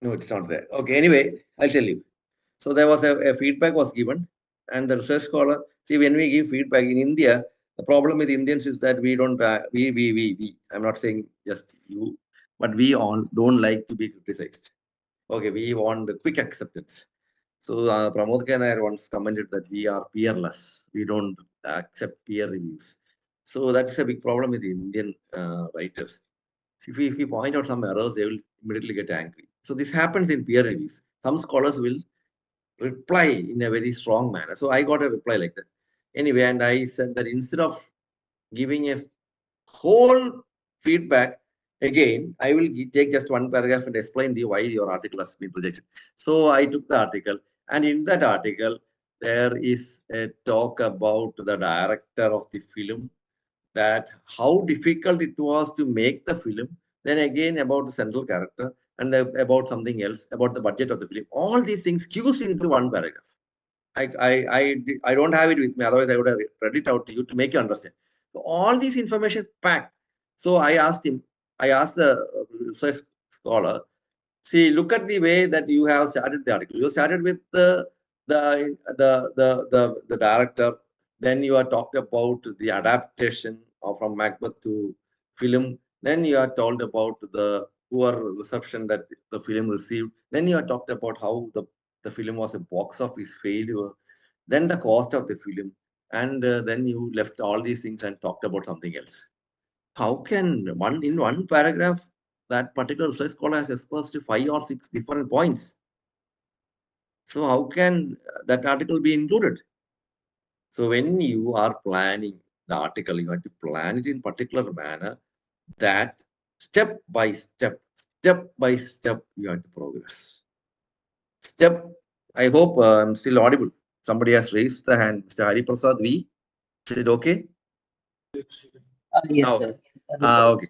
No, it's not there. Okay, anyway, I'll tell you. So there was a feedback was given, and the research scholar, see, when we give feedback in India, the problem with Indians is that we don't, we, I'm not saying just you, but we all don't like to be criticized. Okay, we want the quick acceptance. So Pramod and I once commented that we are peerless. We don't accept peer reviews. So that's a big problem with the Indian writers. If we point out some errors, they will immediately get angry. So this happens in peer reviews. Some scholars will reply in a very strong manner. So I got a reply like that. Anyway, and I said that instead of giving a whole feedback, again, I will take just one paragraph and explain to you why your article has been rejected. So I took the article, and in that article, there is a talk about the director of the film, that how difficult it was to make the film, then again about the central character, and about something else, about the budget of the film. All these things fused into one paragraph. I don't have it with me, otherwise I would have read it out to you to make you understand. So all these information packed. So I asked him, I asked the research scholar, see, look at the way that you have started the article. You started with the director, then you are talked about the adaptation from Macbeth to film. Then you are told about the poor reception that the film received. Then you are talked about how the film was a box office failure. Then the cost of the film. And then you left all these things and talked about something else. How can in one paragraph that particular research scholar has exposed 5 or 6 different points? So how can that article be included? So when you are planning the article, you have to plan it in particular manner that step by step, you have to progress. I hope I'm still audible. Somebody has raised the hand. Mr. Hari Prasad V. Is it okay? Yes, sir. Okay.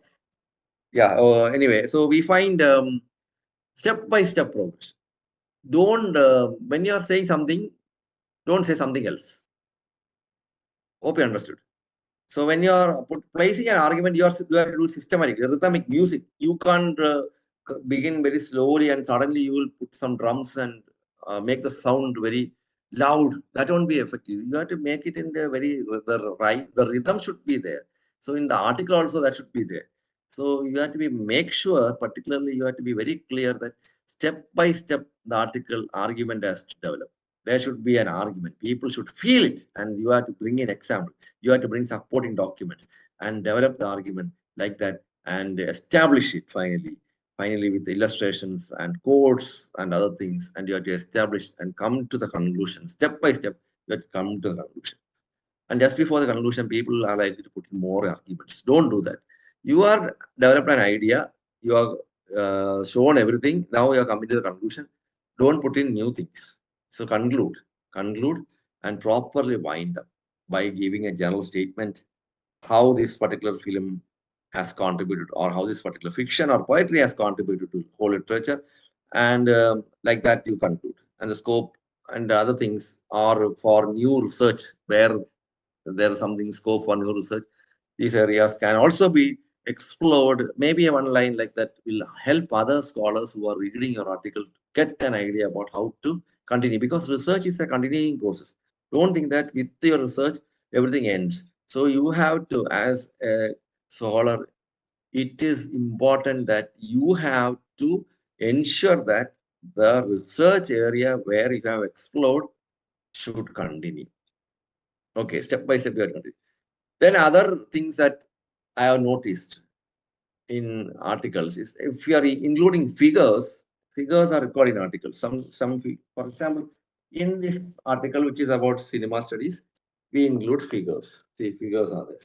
Yeah. Anyway, so we find Step-by-step progress. Don't, when you are saying something, don't say something else. Hope you understood. So when you are placing an argument, you have to do systematic, rhythmic music. You can't begin very slowly and suddenly you will put some drums and make the sound very loud. That won't be effective. You have to make it in the the rhythm should be there. So in the article also that should be there. So you have to make sure, particularly you have to be very clear that step by step the article argument has to develop. There should be an argument. People should feel it, and you have to bring in example. You have to bring supporting documents and develop the argument like that and establish it finally with illustrations and quotes and other things. And you have to establish and come to the conclusion step by step. You have to come to the conclusion. And just before the conclusion, people are likely to put in more arguments. Don't do that. You are developed an idea. You are shown everything. Now you are coming to the conclusion. Don't put in new things. So conclude, and properly wind up by giving a general statement how this particular film has contributed, or how this particular fiction or poetry has contributed to whole literature, and like that you conclude. And the scope and the other things are for new research where there is something scope for new research. These areas can also be explored. Maybe one line like that will help other scholars who are reading your article get an idea about how to continue, because research is a continuing process. Don't think that with your research everything ends. So you have to, as a scholar, it is important that you have to ensure that the research area where you have explored should continue. Okay, step by step you are continuing. Then other things that I have noticed in articles is if you are including figures are required in articles. For example, in this article which is about cinema studies, we include figures. See, figures are there.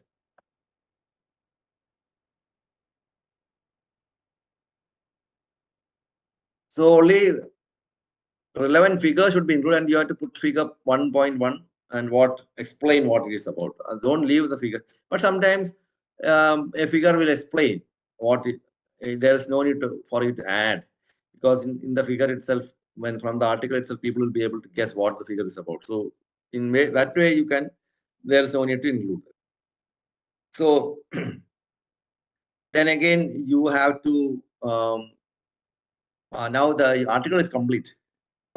So only relevant figure should be included, and you have to put figure 1.1 and explain what it is about. Don't leave the figure. But sometimes a figure will explain what there is no need for you to add, because in the figure itself, when from the article itself, people will be able to guess what the figure is about. So in that way you can, there is no need to include it. So then again you have to now the article is complete.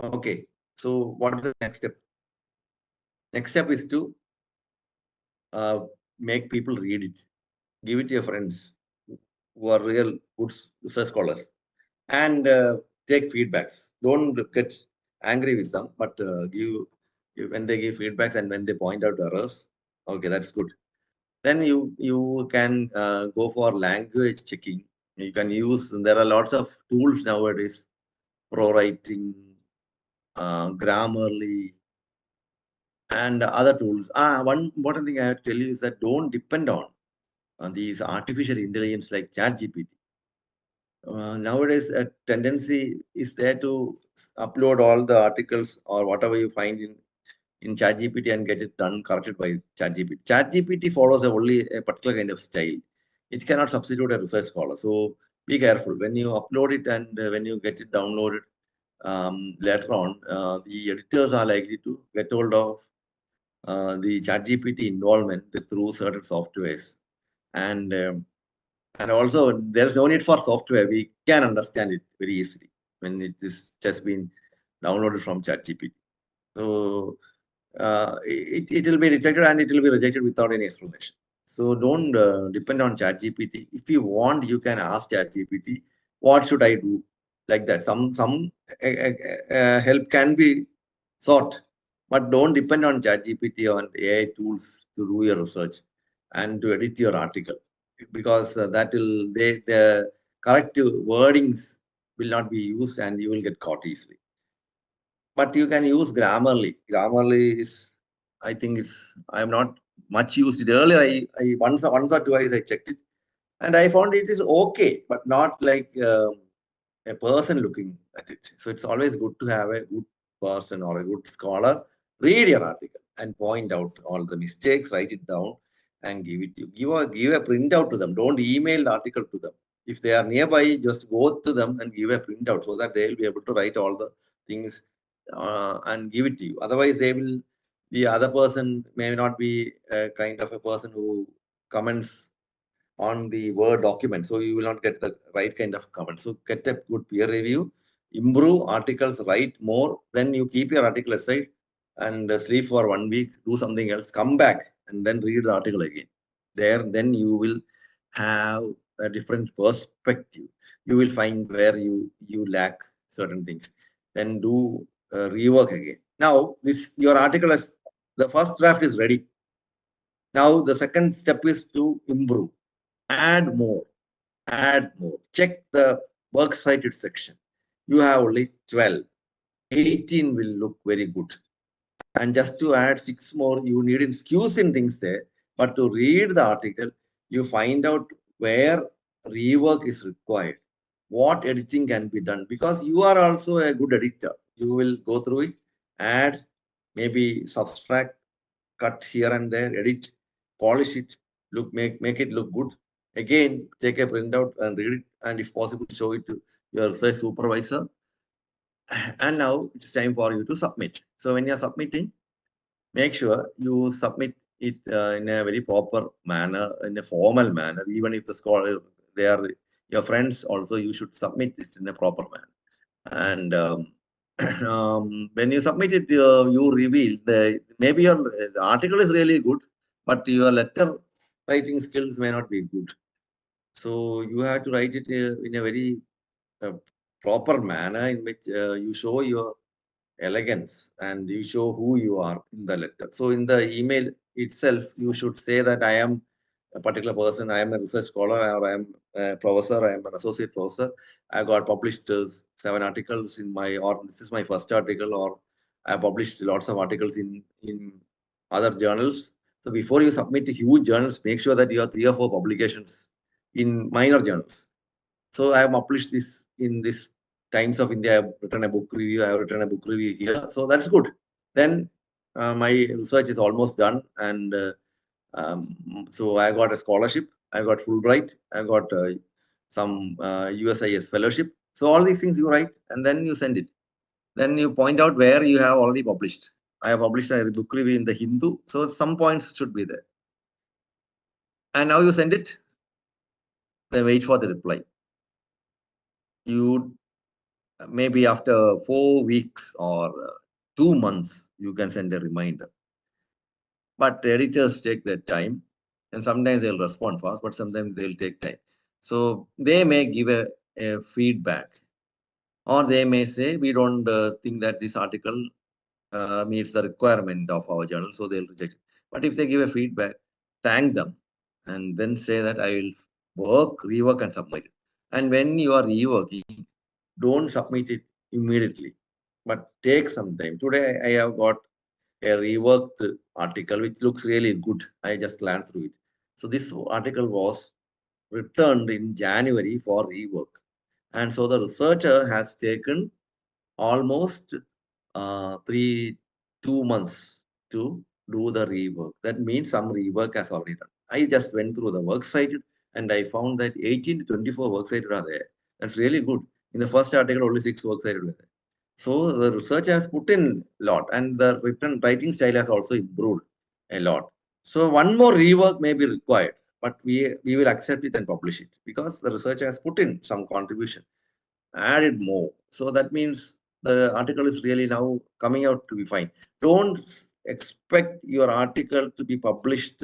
Okay, so what is the next step? Next step is to make people read it, give it to your friends who are real good research scholars, and take feedbacks. Don't get angry with them, but when they give feedbacks and when they point out errors, okay, that's good. Then you can go for language checking. You can use, there are lots of tools nowadays, pro-writing, Grammarly, and other tools. One important thing I have to tell you is that don't depend on these artificial intelligence like ChatGPT. Nowadays, a tendency is there to upload all the articles or whatever you find in ChatGPT and get it done, corrected by ChatGPT. ChatGPT follows only a particular kind of style. It cannot substitute a research scholar. So be careful when you upload it and when you get it downloaded later on. The editors are likely to get hold of the ChatGPT involvement through certain softwares, and also there's no need for software. We can understand it very easily when it is just been downloaded from ChatGPT. So it will be rejected, and it will be rejected without any explanation. So don't depend on ChatGPT. If you want, you can ask ChatGPT, what should I do? Like that. Some help can be sought, but don't depend on ChatGPT or AI tools to do your research and to edit your article, because that will the correct wordings will not be used and you will get caught easily. But you can use Grammarly. Grammarly is, I think I am not much used it earlier. I once or twice I checked it, and I found it is okay, but not like a person looking at it. So it's always good to have a good person or a good scholar read your article and point out all the mistakes, write it down, and give it to you. Give a printout to them. Don't email the article to them. If they are nearby, just go to them and give a printout so that they will be able to write all the things and give it to you. Otherwise, the other person may not be a kind of a person who comments on the Word document. So you will not get the right kind of comment. So get a good peer review, improve articles, write more. Then you keep your article aside and sleep for 1 week, do something else, come back and then read the article again. Then you will have a different perspective. You will find where you lack certain things. Then do rework again. Now, your article is, the first draft is ready. Now, the second step is to improve. Add more. Check the works cited section. You have only 12. 18 will look very good. And just to add 6 more, you need excuse in things there. But to read the article, you find out where rework is required, what editing can be done, because you are also a good editor. You will go through it, add, maybe subtract, cut here and there, edit, polish it, make it look good. Again, take a printout and read it, and if possible, show it to your research supervisor. And now it's time for you to submit. So when you are submitting, make sure you submit it in a very proper manner, in a formal manner. Even if the scholar, they are your friends, also you should submit it in a proper manner. And when you submit it, you reveal maybe your article is really good, but your letter writing skills may not be good. So you have to write it in a very proper manner in which you show your elegance and you show who you are in the letter. So in the email itself, you should say that I am a particular person, I am a research scholar, or I am a professor, I am an associate professor. I got published 7 articles in or this is my first article, or I published lots of articles in other journals. So before you submit to huge journals, make sure that you have 3 or 4 publications in minor journals. So I have published this in this Times of India. I have written a book review. I have written a book review here. So that's good. Then my research is almost done. And so I got a scholarship. I got Fulbright. I got some USIS fellowship. So all these things you write and then you send it. Then you point out where you have already published. I have published a book review in the Hindu. So some points should be there. And now you send it. Then wait for the reply. You maybe after 4 weeks or 2 months, you can send a reminder. But editors take their time, and sometimes they'll respond fast, but sometimes they'll take time. So they may give a feedback, or they may say, we don't think that this article meets the requirement of our journal, so they'll reject it. But if they give a feedback, thank them, and then say that I will rework and submit it. And when you are reworking, don't submit it immediately, but take some time. Today, I have got a reworked article, which looks really good. I just glanced through it. So this article was returned in January for rework. And so the researcher has taken almost 2 months to do the rework. That means some rework has already done. I just went through the works cited and I found that 18 to 24 works cited are there. That's really good. In the first article, only 6 works cited were there. So the research has put in a lot, and the writing style has also improved a lot. So one more rework may be required, but we will accept it and publish it because the researcher has put in some contribution, added more. So that means the article is really now coming out to be fine. Don't expect your article to be published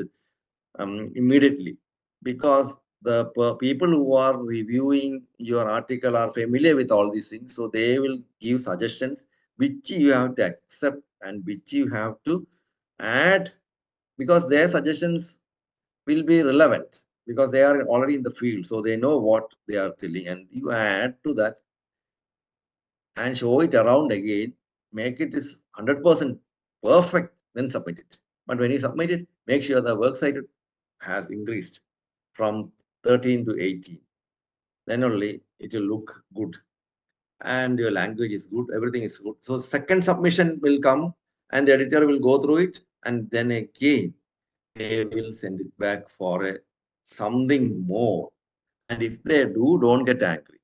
immediately, because the people who are reviewing your article are familiar with all these things. So they will give suggestions which you have to accept and which you have to add, because their suggestions will be relevant because they are already in the field. So they know what they are telling, and you add to that and show it around again, make it is 100% perfect, then submit it. But when you submit it, make sure the works cited has increased from 13 to 18. Then only it will look good. And your language is good, everything is good. So second submission will come and the editor will go through it, and then again they will send it back for something more. And if they do, don't get angry.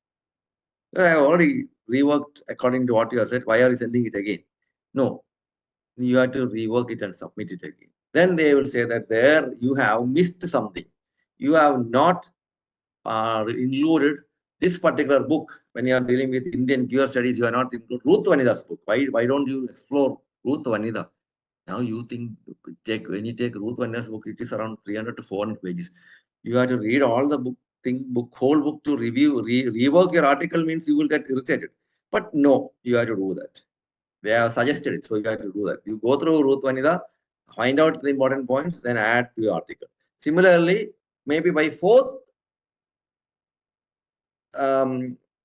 Well, I have already reworked according to what you have said. Why are you sending it again? No, you have to rework it and submit it again. Then they will say that there you have missed something. You have not included this particular book. When you are dealing with Indian queer studies, you are not included Ruth Vanida's book. Why don't you explore Ruth Vanida? Now you think when you take Ruth Vanida's book, it is around 300 to 400 pages. You have to read all the whole book to review, rework your article means you will get irritated. But no, you have to do that. They have suggested it, so you have to do that. You go through Ruth Vanida, find out the important points, then add to your article. Similarly, maybe by fourth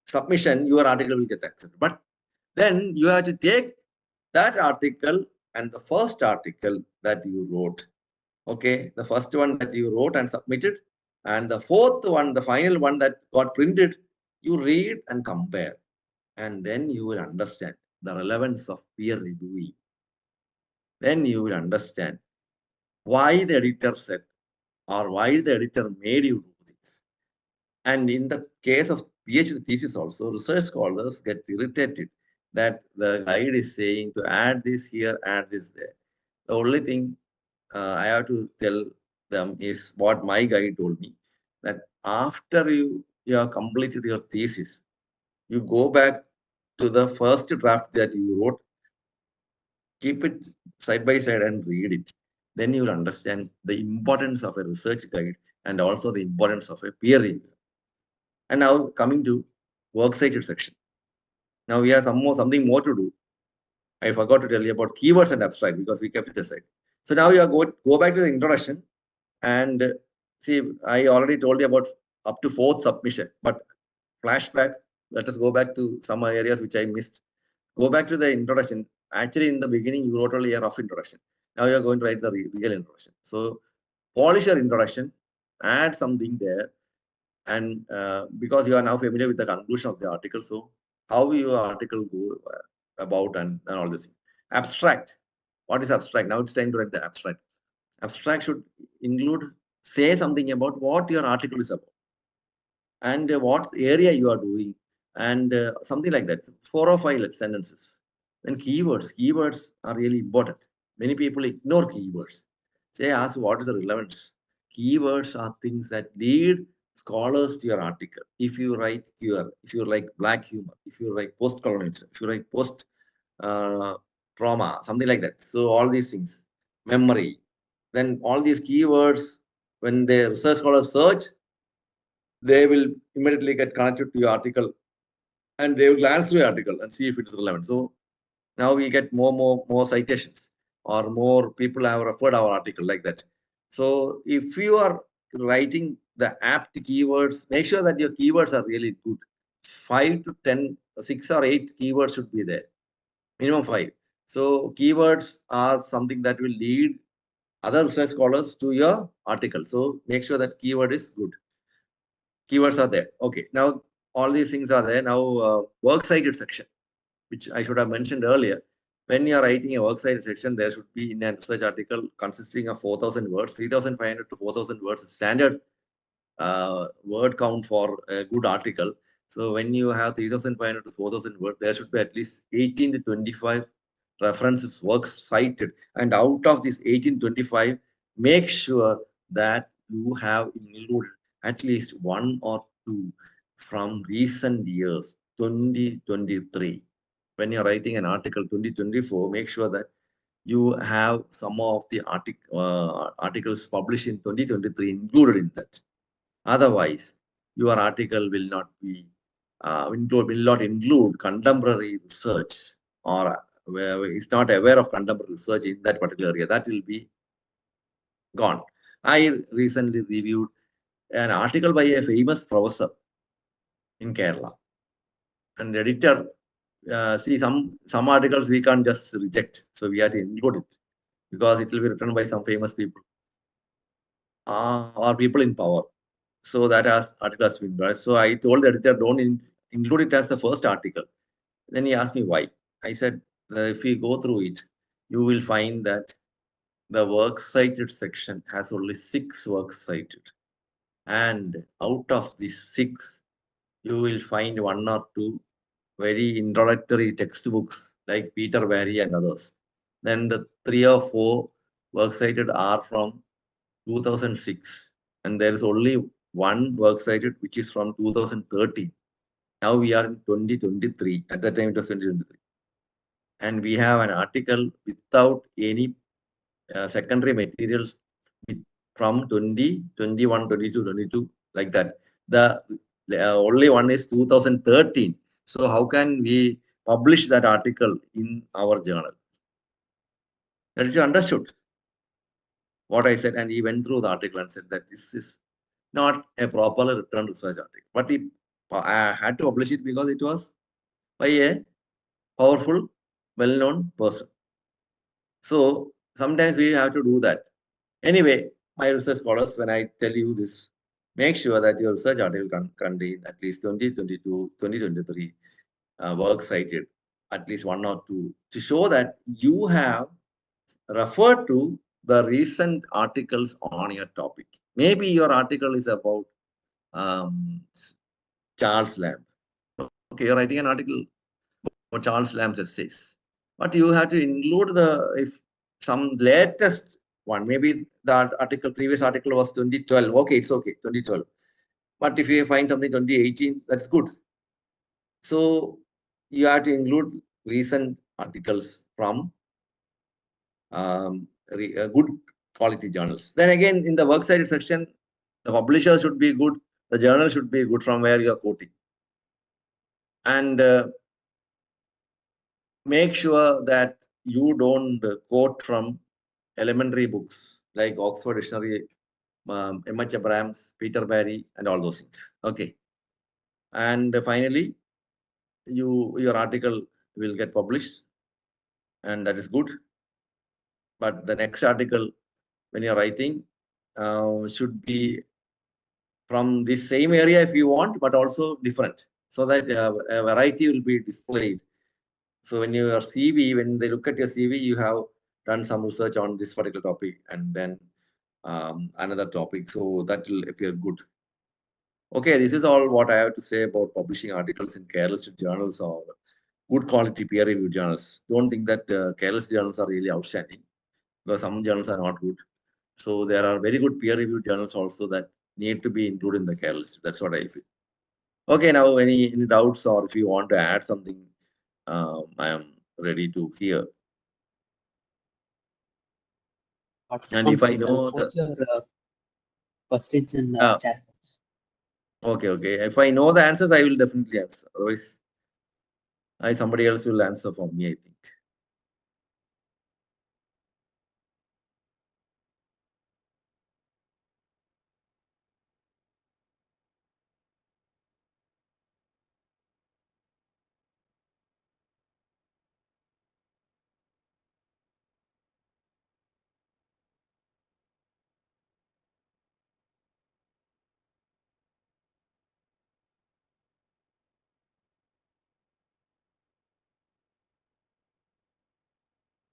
submission, your article will get accepted. But then you have to take that article and the first article that you wrote. Okay, the first one that you wrote and submitted, and the fourth one, the final one that got printed, you read and compare. And then you will understand the relevance of peer reviewing. Then you will understand why the editor said or why the editor made you do this. And in the case of PhD thesis also, research scholars get irritated that the guide is saying to add this here, add this there. The only thing I have to tell them is what my guide told me, that after you have completed your thesis, you go back to the first draft that you wrote, keep it side by side and read it. Then you will understand the importance of a research guide and also the importance of a peer review. And now coming to works cited section. Now we have something more to do. I forgot to tell you about keywords and abstract because we kept it aside. So now you are go back to the introduction and see, I already told you about up to fourth submission, but flashback, let us go back to some areas which I missed. Go back to the introduction. Actually, in the beginning, you wrote only a rough introduction. Now you are going to write the real introduction. So polish your introduction, add something there, and because you are now familiar with the conclusion of the article, so how your article go about and all this. Abstract. What is abstract? Now it's time to write the abstract. Abstract should include, say something about what your article is about and what area you are doing and something like that. 4 or 5 sentences. Then keywords. Keywords are really important. Many people ignore keywords. Say, ask what is the relevance. Keywords are things that lead scholars to your article. If you write queer, if you like black humor, if you write post-colonialism, if you write post-trauma, something like that. So all these things, memory, then all these keywords, when the research scholars search, they will immediately get connected to your article and they will glance through your article and see if it is relevant. So now we get more citations or more people have referred our article like that. So if you are writing the apt keywords, make sure that your keywords are really good. 5 to 10, 6 or 8 keywords should be there, minimum 5. So keywords are something that will lead other research scholars to your article. So make sure that keyword is good. Keywords are there. Okay, now all these things are there. Now works cited section, which I should have mentioned earlier. When you are writing a works cited section, there should be in a research article consisting of 4,000 words, 3,500 to 4,000 words is standard word count for a good article. So when you have 3,500 to 4,000 words, there should be at least 18 to 25 references, works cited. And out of these 18 to 25, make sure that you have included at least 1 or 2 from recent years, 2023. When you're writing an article 2024, make sure that you have some of the articles published in 2023 included in that. Otherwise, your article will not be will not include contemporary research or is not aware of contemporary research in that particular area. That will be gone. I recently reviewed an article by a famous professor in Kerala, and the editor. See, some articles we can't just reject, so we have to include it because it will be written by some famous people or people in power. So that article has been done. So I told the editor, don't include it as the first article. Then he asked me why. I said, if you go through it, you will find that the works cited section has only 6 works cited. And out of these 6, you will find 1 or 2 very introductory textbooks like Peter Barry and others. Then the 3 or 4 works cited are from 2006, and there is only 1 works cited which is from 2013. Now we are in 2023. At that time it was 2023, and we have an article without any secondary materials from 20, 21, 22, 22, like that. The only one is 2013. So how can we publish that article in our journal? That is understood what I said, and he went through the article and said that this is not a properly written research article. But I had to publish it because it was by a powerful, well-known person. So sometimes we have to do that. Anyway, my research scholars, when I tell you this, make sure that your research article can contain at least 2022, 2023 works cited, at least 1 or 2, to show that you have referred to the recent articles on your topic. Maybe your article is about Charles Lamb. Okay, you're writing an article for Charles Lamb's essays, but you have to include if some latest one. Maybe the previous article was 2012. Okay, it's okay, 2012. But if you find something 2018, that's good. So you have to include recent articles from good quality journals. Then again, in the works cited section, the publisher should be good, the journal should be good from where you are quoting. And make sure that you don't quote from elementary books like Oxford Dictionary, M.H. Abrams, Peter Barry, and all those things. Okay. And finally, your article will get published, and that is good. But the next article, when you're writing, should be from the same area if you want, but also different, so that a variety will be displayed. So when your CV, when they look at your CV, you have done some research on this particular topic and then another topic. So that will appear good. Okay, this is all what I have to say about publishing articles in careless journals or good quality peer-reviewed journals. Don't think that careless journals are really outstanding, because some journals are not good. So there are very good peer-reviewed journals also that need to be included in the care list. That's what I feel. Okay, now any doubts, or if you want to add something, I am ready to hear. And if I know your questions in the chat box. Okay. If I know the answers, I will definitely answer. Otherwise, somebody else will answer for me, I think.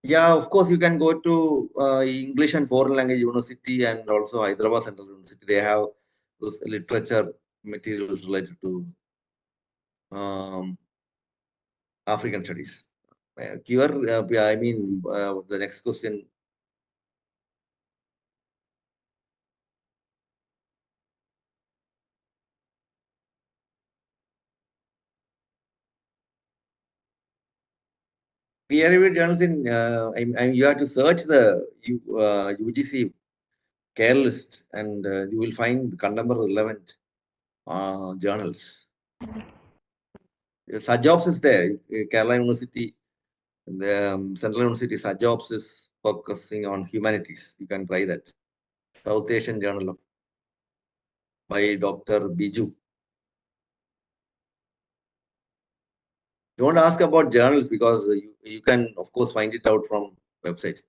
Yeah, of course, you can go to English and Foreign Language University and also Hyderabad Central University. They have those literature materials related to African studies. I mean, the next question. Peer-reviewed journals in, you have to search the UGC care list, and you will find contemporary relevant journals. Sajobs is there. Kerala University, the Central University Sajobs is focusing on humanities. You can try that. South Asian Journal by Dr. Biju. Don't ask about journals, because you can, of course, find it out from website.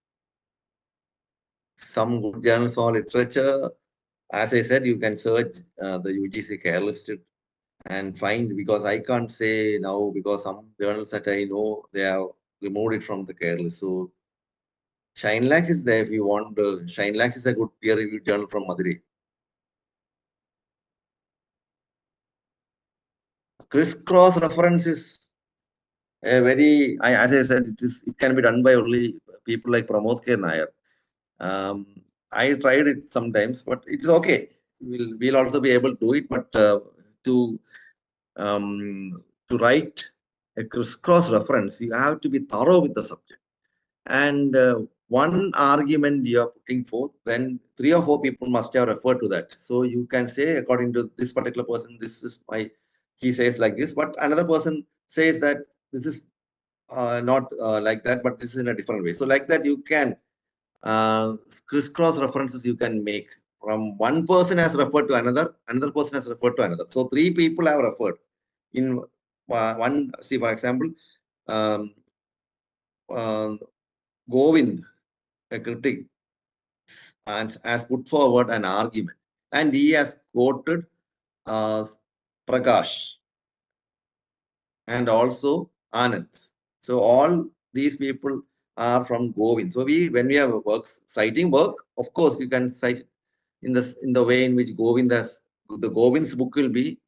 Some good journals for literature, as I said, you can search the UGC care list and find, because I can't say now, because some journals that I know, they have removed it from the care list. So ShineLax is there if you want. ShineLax is a good peer-reviewed journal from Madurai. crisscross reference is a very, as I said, it can be done by only people like Pramod K. Nair. I tried it sometimes, but it's okay. We'll also be able to do it, but to write a crisscross reference, you have to be thorough with the subject. And one argument you are putting forth, then 3 or 4 people must have referred to that. So you can say, according to this particular person, this is he says like this, but another person says that this is not like that, but this is in a different way. So like that, you can crisscross references you can make from one person has referred to another person has referred to another. So 3 people have referred in one. See, for example, Govind, a critic, and has put forward an argument, and he has quoted Prakash and also Anand. So all these people are from Govind. So when we have works citing work, of course you can cite in the way in which Govind has, the Govind's book will be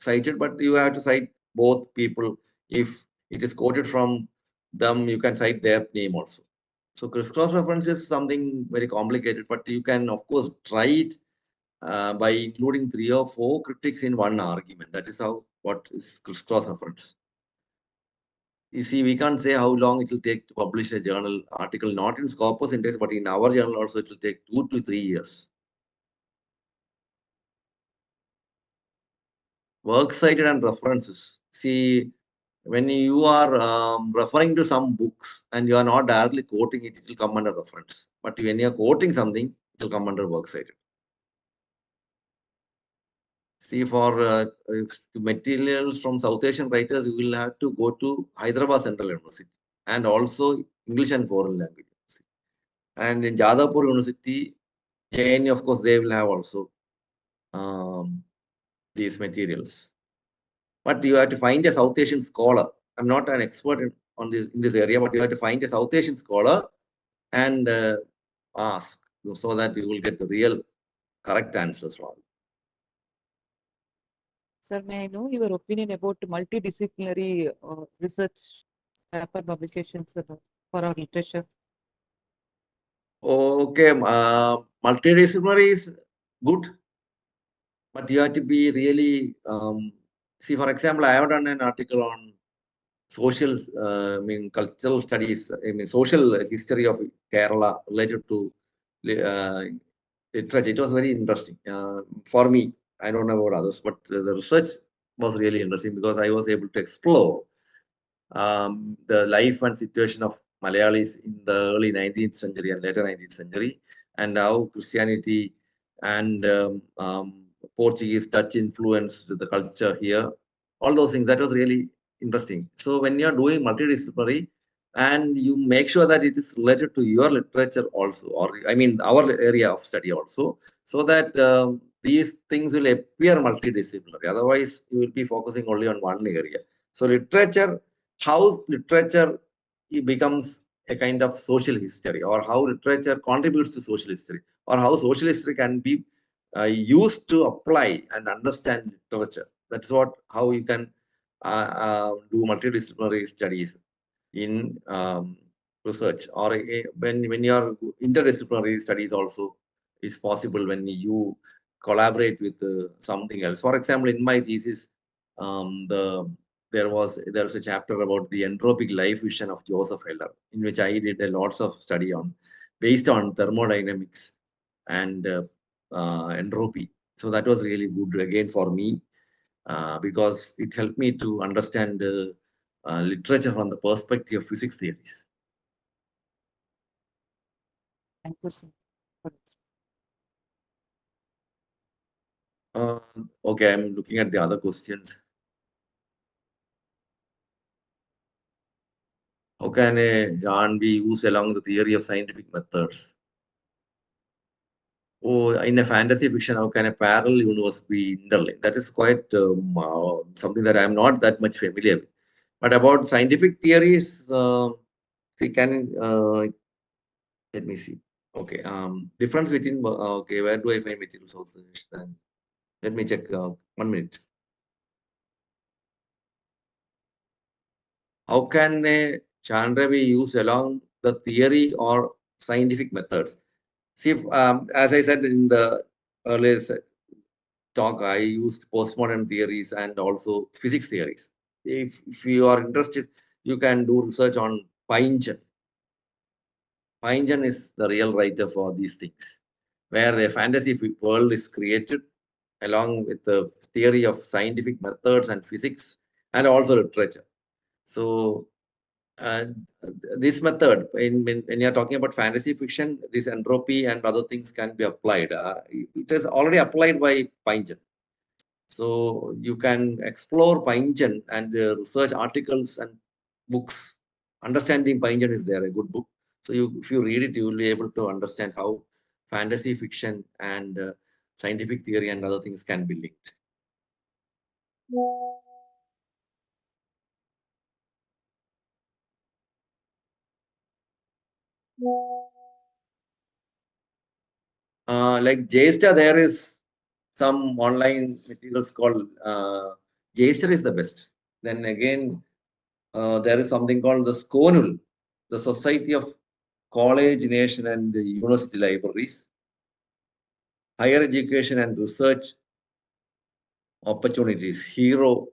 cited, but you have to cite both people. If it is quoted from them, you can cite their name also. So crisscross reference is something very complicated, but you can of course try it by including 3 or 4 critics in one argument. That is what is crisscross reference. You see, we can't say how long it will take to publish a journal article, not in Scopus Index, but in our journal also it will take 2 to 3 years. Works cited and references. See, when you are referring to some books and you are not directly quoting it, it will come under reference. But when you are quoting something, it will come under works cited. See, for materials from South Asian writers, you will have to go to Hyderabad Central University and also English and Foreign Language University. And in Jadavpur University, JNU, of course, they will have also these materials. But you have to find a South Asian scholar. I'm not an expert in this area, but you have to find a South Asian scholar and ask, so that you will get the real correct answers from. Sir, may I know your opinion about multidisciplinary research paper publications for our literature? Okay, multidisciplinary is good, but you have to be really, see, for example, I have done an article on social, cultural studies, social history of Kerala related to literature. It was very interesting for me. I don't know about others, but the research was really interesting because I was able to explore the life and situation of Malayalis in the early 19th century and later 19th century, and how Christianity and Portuguese, Dutch influenced the culture here. All those things, that was really interesting. So when you're doing multidisciplinary and you make sure that it is related to your literature also, or our area of study also, so that these things will appear multidisciplinary. Otherwise, you will be focusing only on one area. So literature, how literature becomes a kind of social history, or how literature contributes to social history, or how social history can be used to apply and understand literature. That's how you can do multidisciplinary studies in research, or when you are interdisciplinary studies also is possible when you collaborate with something else. For example, in my thesis, there was a chapter about the entropic life vision of Joseph Heller, in which I did a lots of study based on thermodynamics and entropy. So that was really good again for me because it helped me to understand literature from the perspective of physics theories. Thank you, sir. Okay, I'm looking at the other questions. How can a yarn be used along the theory of scientific methods? Oh, in a fantasy fiction, how can a parallel universe be interlinked? That is quite something that I'm not that much familiar with. But about scientific theories, we can, let me see. Okay, difference between, okay, where do I find material sources? Then let me check 1 minute. How can a genre be used along the theory or scientific methods? See, as I said in the earlier talk, I used postmodern theories and also physics theories. If you are interested, you can do research on Pynchon. Pynchon is the real writer for these things, where a fantasy world is created along with the theory of scientific methods and physics and also literature. So this method, when you are talking about fantasy fiction, this entropy and other things can be applied. It is already applied by Pynchon. So you can explore Pynchon and research articles and books. Understanding Pynchon is there, a good book. So if you read it, you will be able to understand how fantasy fiction and scientific theory and other things can be linked. Like JSTOR, there is some online materials called JSTOR is the best. Then again, there is something called the SCONUL, the Society of College, Nation and University Libraries, Higher Education and Research Opportunities, HERO,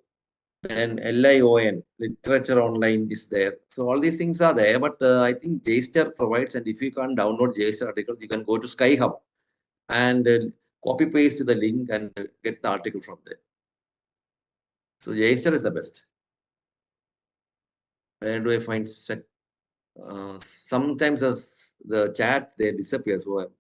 then LION, Literature Online is there. So all these things are there, but I think JSTOR provides, and if you can't download JSTOR articles, you can go to SkyHub and copy paste the link and get the article from there. So JSTOR is the best. Where do I find set? Sometimes the chat they disappear. So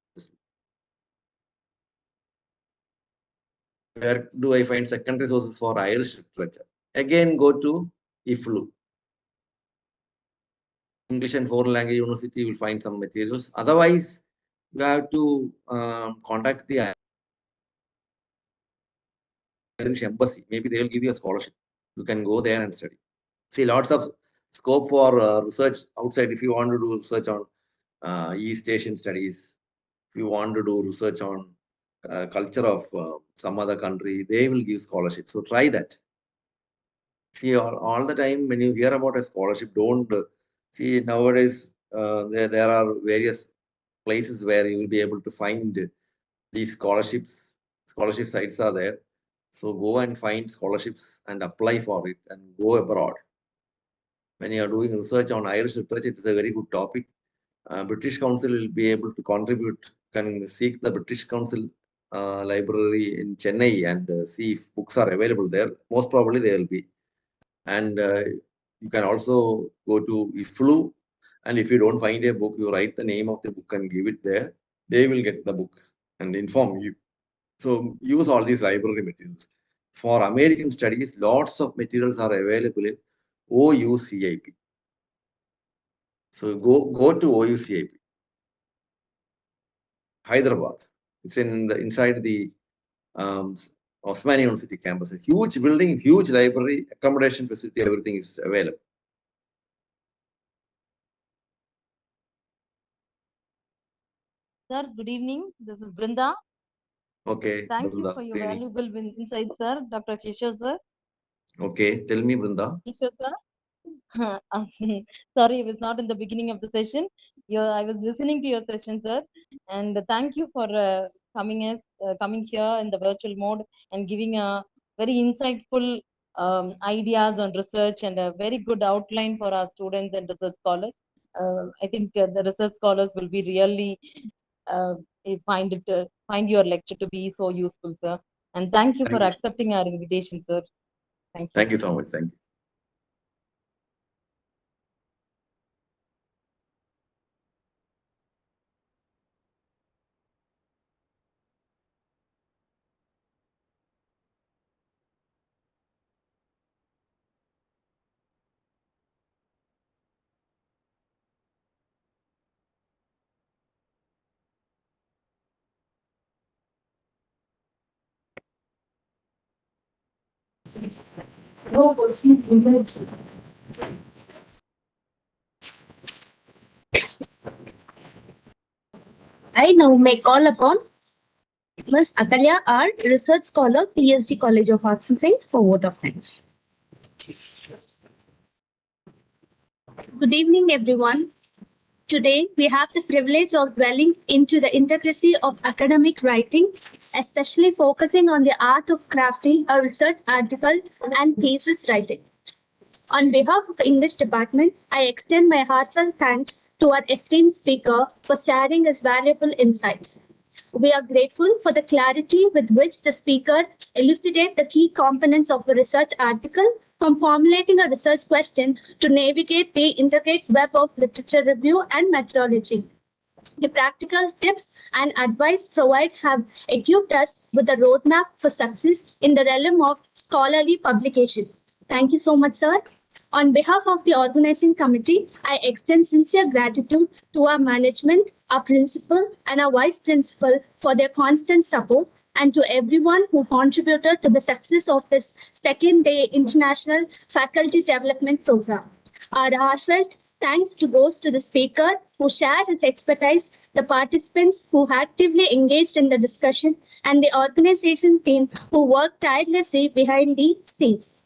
where do I find secondary sources for Irish literature? Again, go to IFLU. English and Foreign Language University will find some materials. Otherwise, you have to contact the Irish embassy. Maybe they will give you a scholarship. You can go there and study. See, lots of scope for research outside. If you want to do research on East Asian studies, if you want to do research on culture of some other country, they will give scholarship. So try that. See, all the time when you hear about a scholarship, don't see nowadays there are various places where you will be able to find these scholarships. Scholarship sites are there. So go and find scholarships and apply for it and go abroad. When you are doing research on Irish literature, it is a very good topic. British Council will be able to contribute, can seek the British Council library in Chennai and see if books are available there. Most probably they will be. And you can also go to IFLU, and if you don't find a book, you write the name of the book and give it there. They will get the book and inform you. So use all these library materials. For American studies, lots of materials are available in OUCIP. So go to OUCIP, Hyderabad. It's inside the Osmania University campus. A huge building, huge library, accommodation facility, everything is available. Sir, good evening. This is Brinda. Okay. Thank Brinda, you for your valuable insights, sir. Dr. Kishore, sir. Okay, tell me, Brinda. Kishore, sir. Sorry, I was not in the beginning of the session. I was listening to your session, sir. And thank you for coming here in the virtual mode and giving a very insightful ideas on research and a very good outline for our students and research scholars. I think the research scholars will be really find your lecture to be so useful, sir. And thank you for accepting our invitation, sir. Thank you. Thank you so much. Thank you. I now may call upon Ms. Atalya R, Research Scholar, PSG College of Arts and Science, for vote of thanks. Good evening, everyone. Today, we have the privilege of dwelling into the intricacy of academic writing, especially focusing on the art of crafting a research article and thesis writing. On behalf of the English department, I extend my heartfelt thanks to our esteemed speaker for sharing his valuable insights. We are grateful for the clarity with which the speaker elucidated the key components of a research article, from formulating a research question to navigate the intricate web of literature review and methodology. The practical tips and advice provided have equipped us with a roadmap for success in the realm of scholarly publication. Thank you so much, sir. On behalf of the organizing committee, I extend sincere gratitude to our management, our principal, and our vice principal for their constant support, and to everyone who contributed to the success of this second day International Faculty Development Program. Our heartfelt thanks goes to the speaker who shared his expertise, the participants who actively engaged in the discussion, and the organization team who worked tirelessly behind the scenes.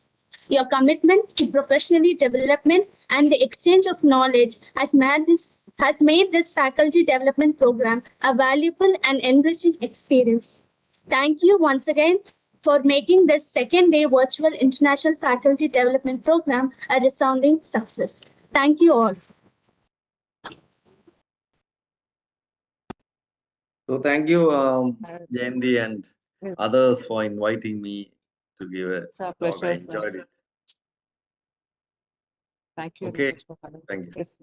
Your commitment to professional development and the exchange of knowledge has made this faculty development program a valuable and enriching experience. Thank you once again for making this second day virtual International Faculty Development Program a resounding success. Thank you all. So thank you, Jayanti and others for inviting me to give a It's our talk. I pleasure, enjoyed sir. it. Thank you Okay. very much for coming. Thank you. Yes.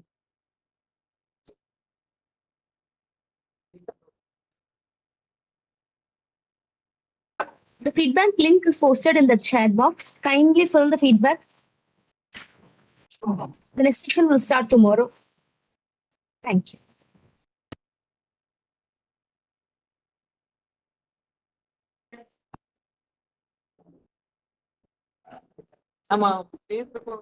The feedback link is posted in the chat box. Kindly fill the feedback. The next session will start tomorrow. Thank you. ஆமா Facebook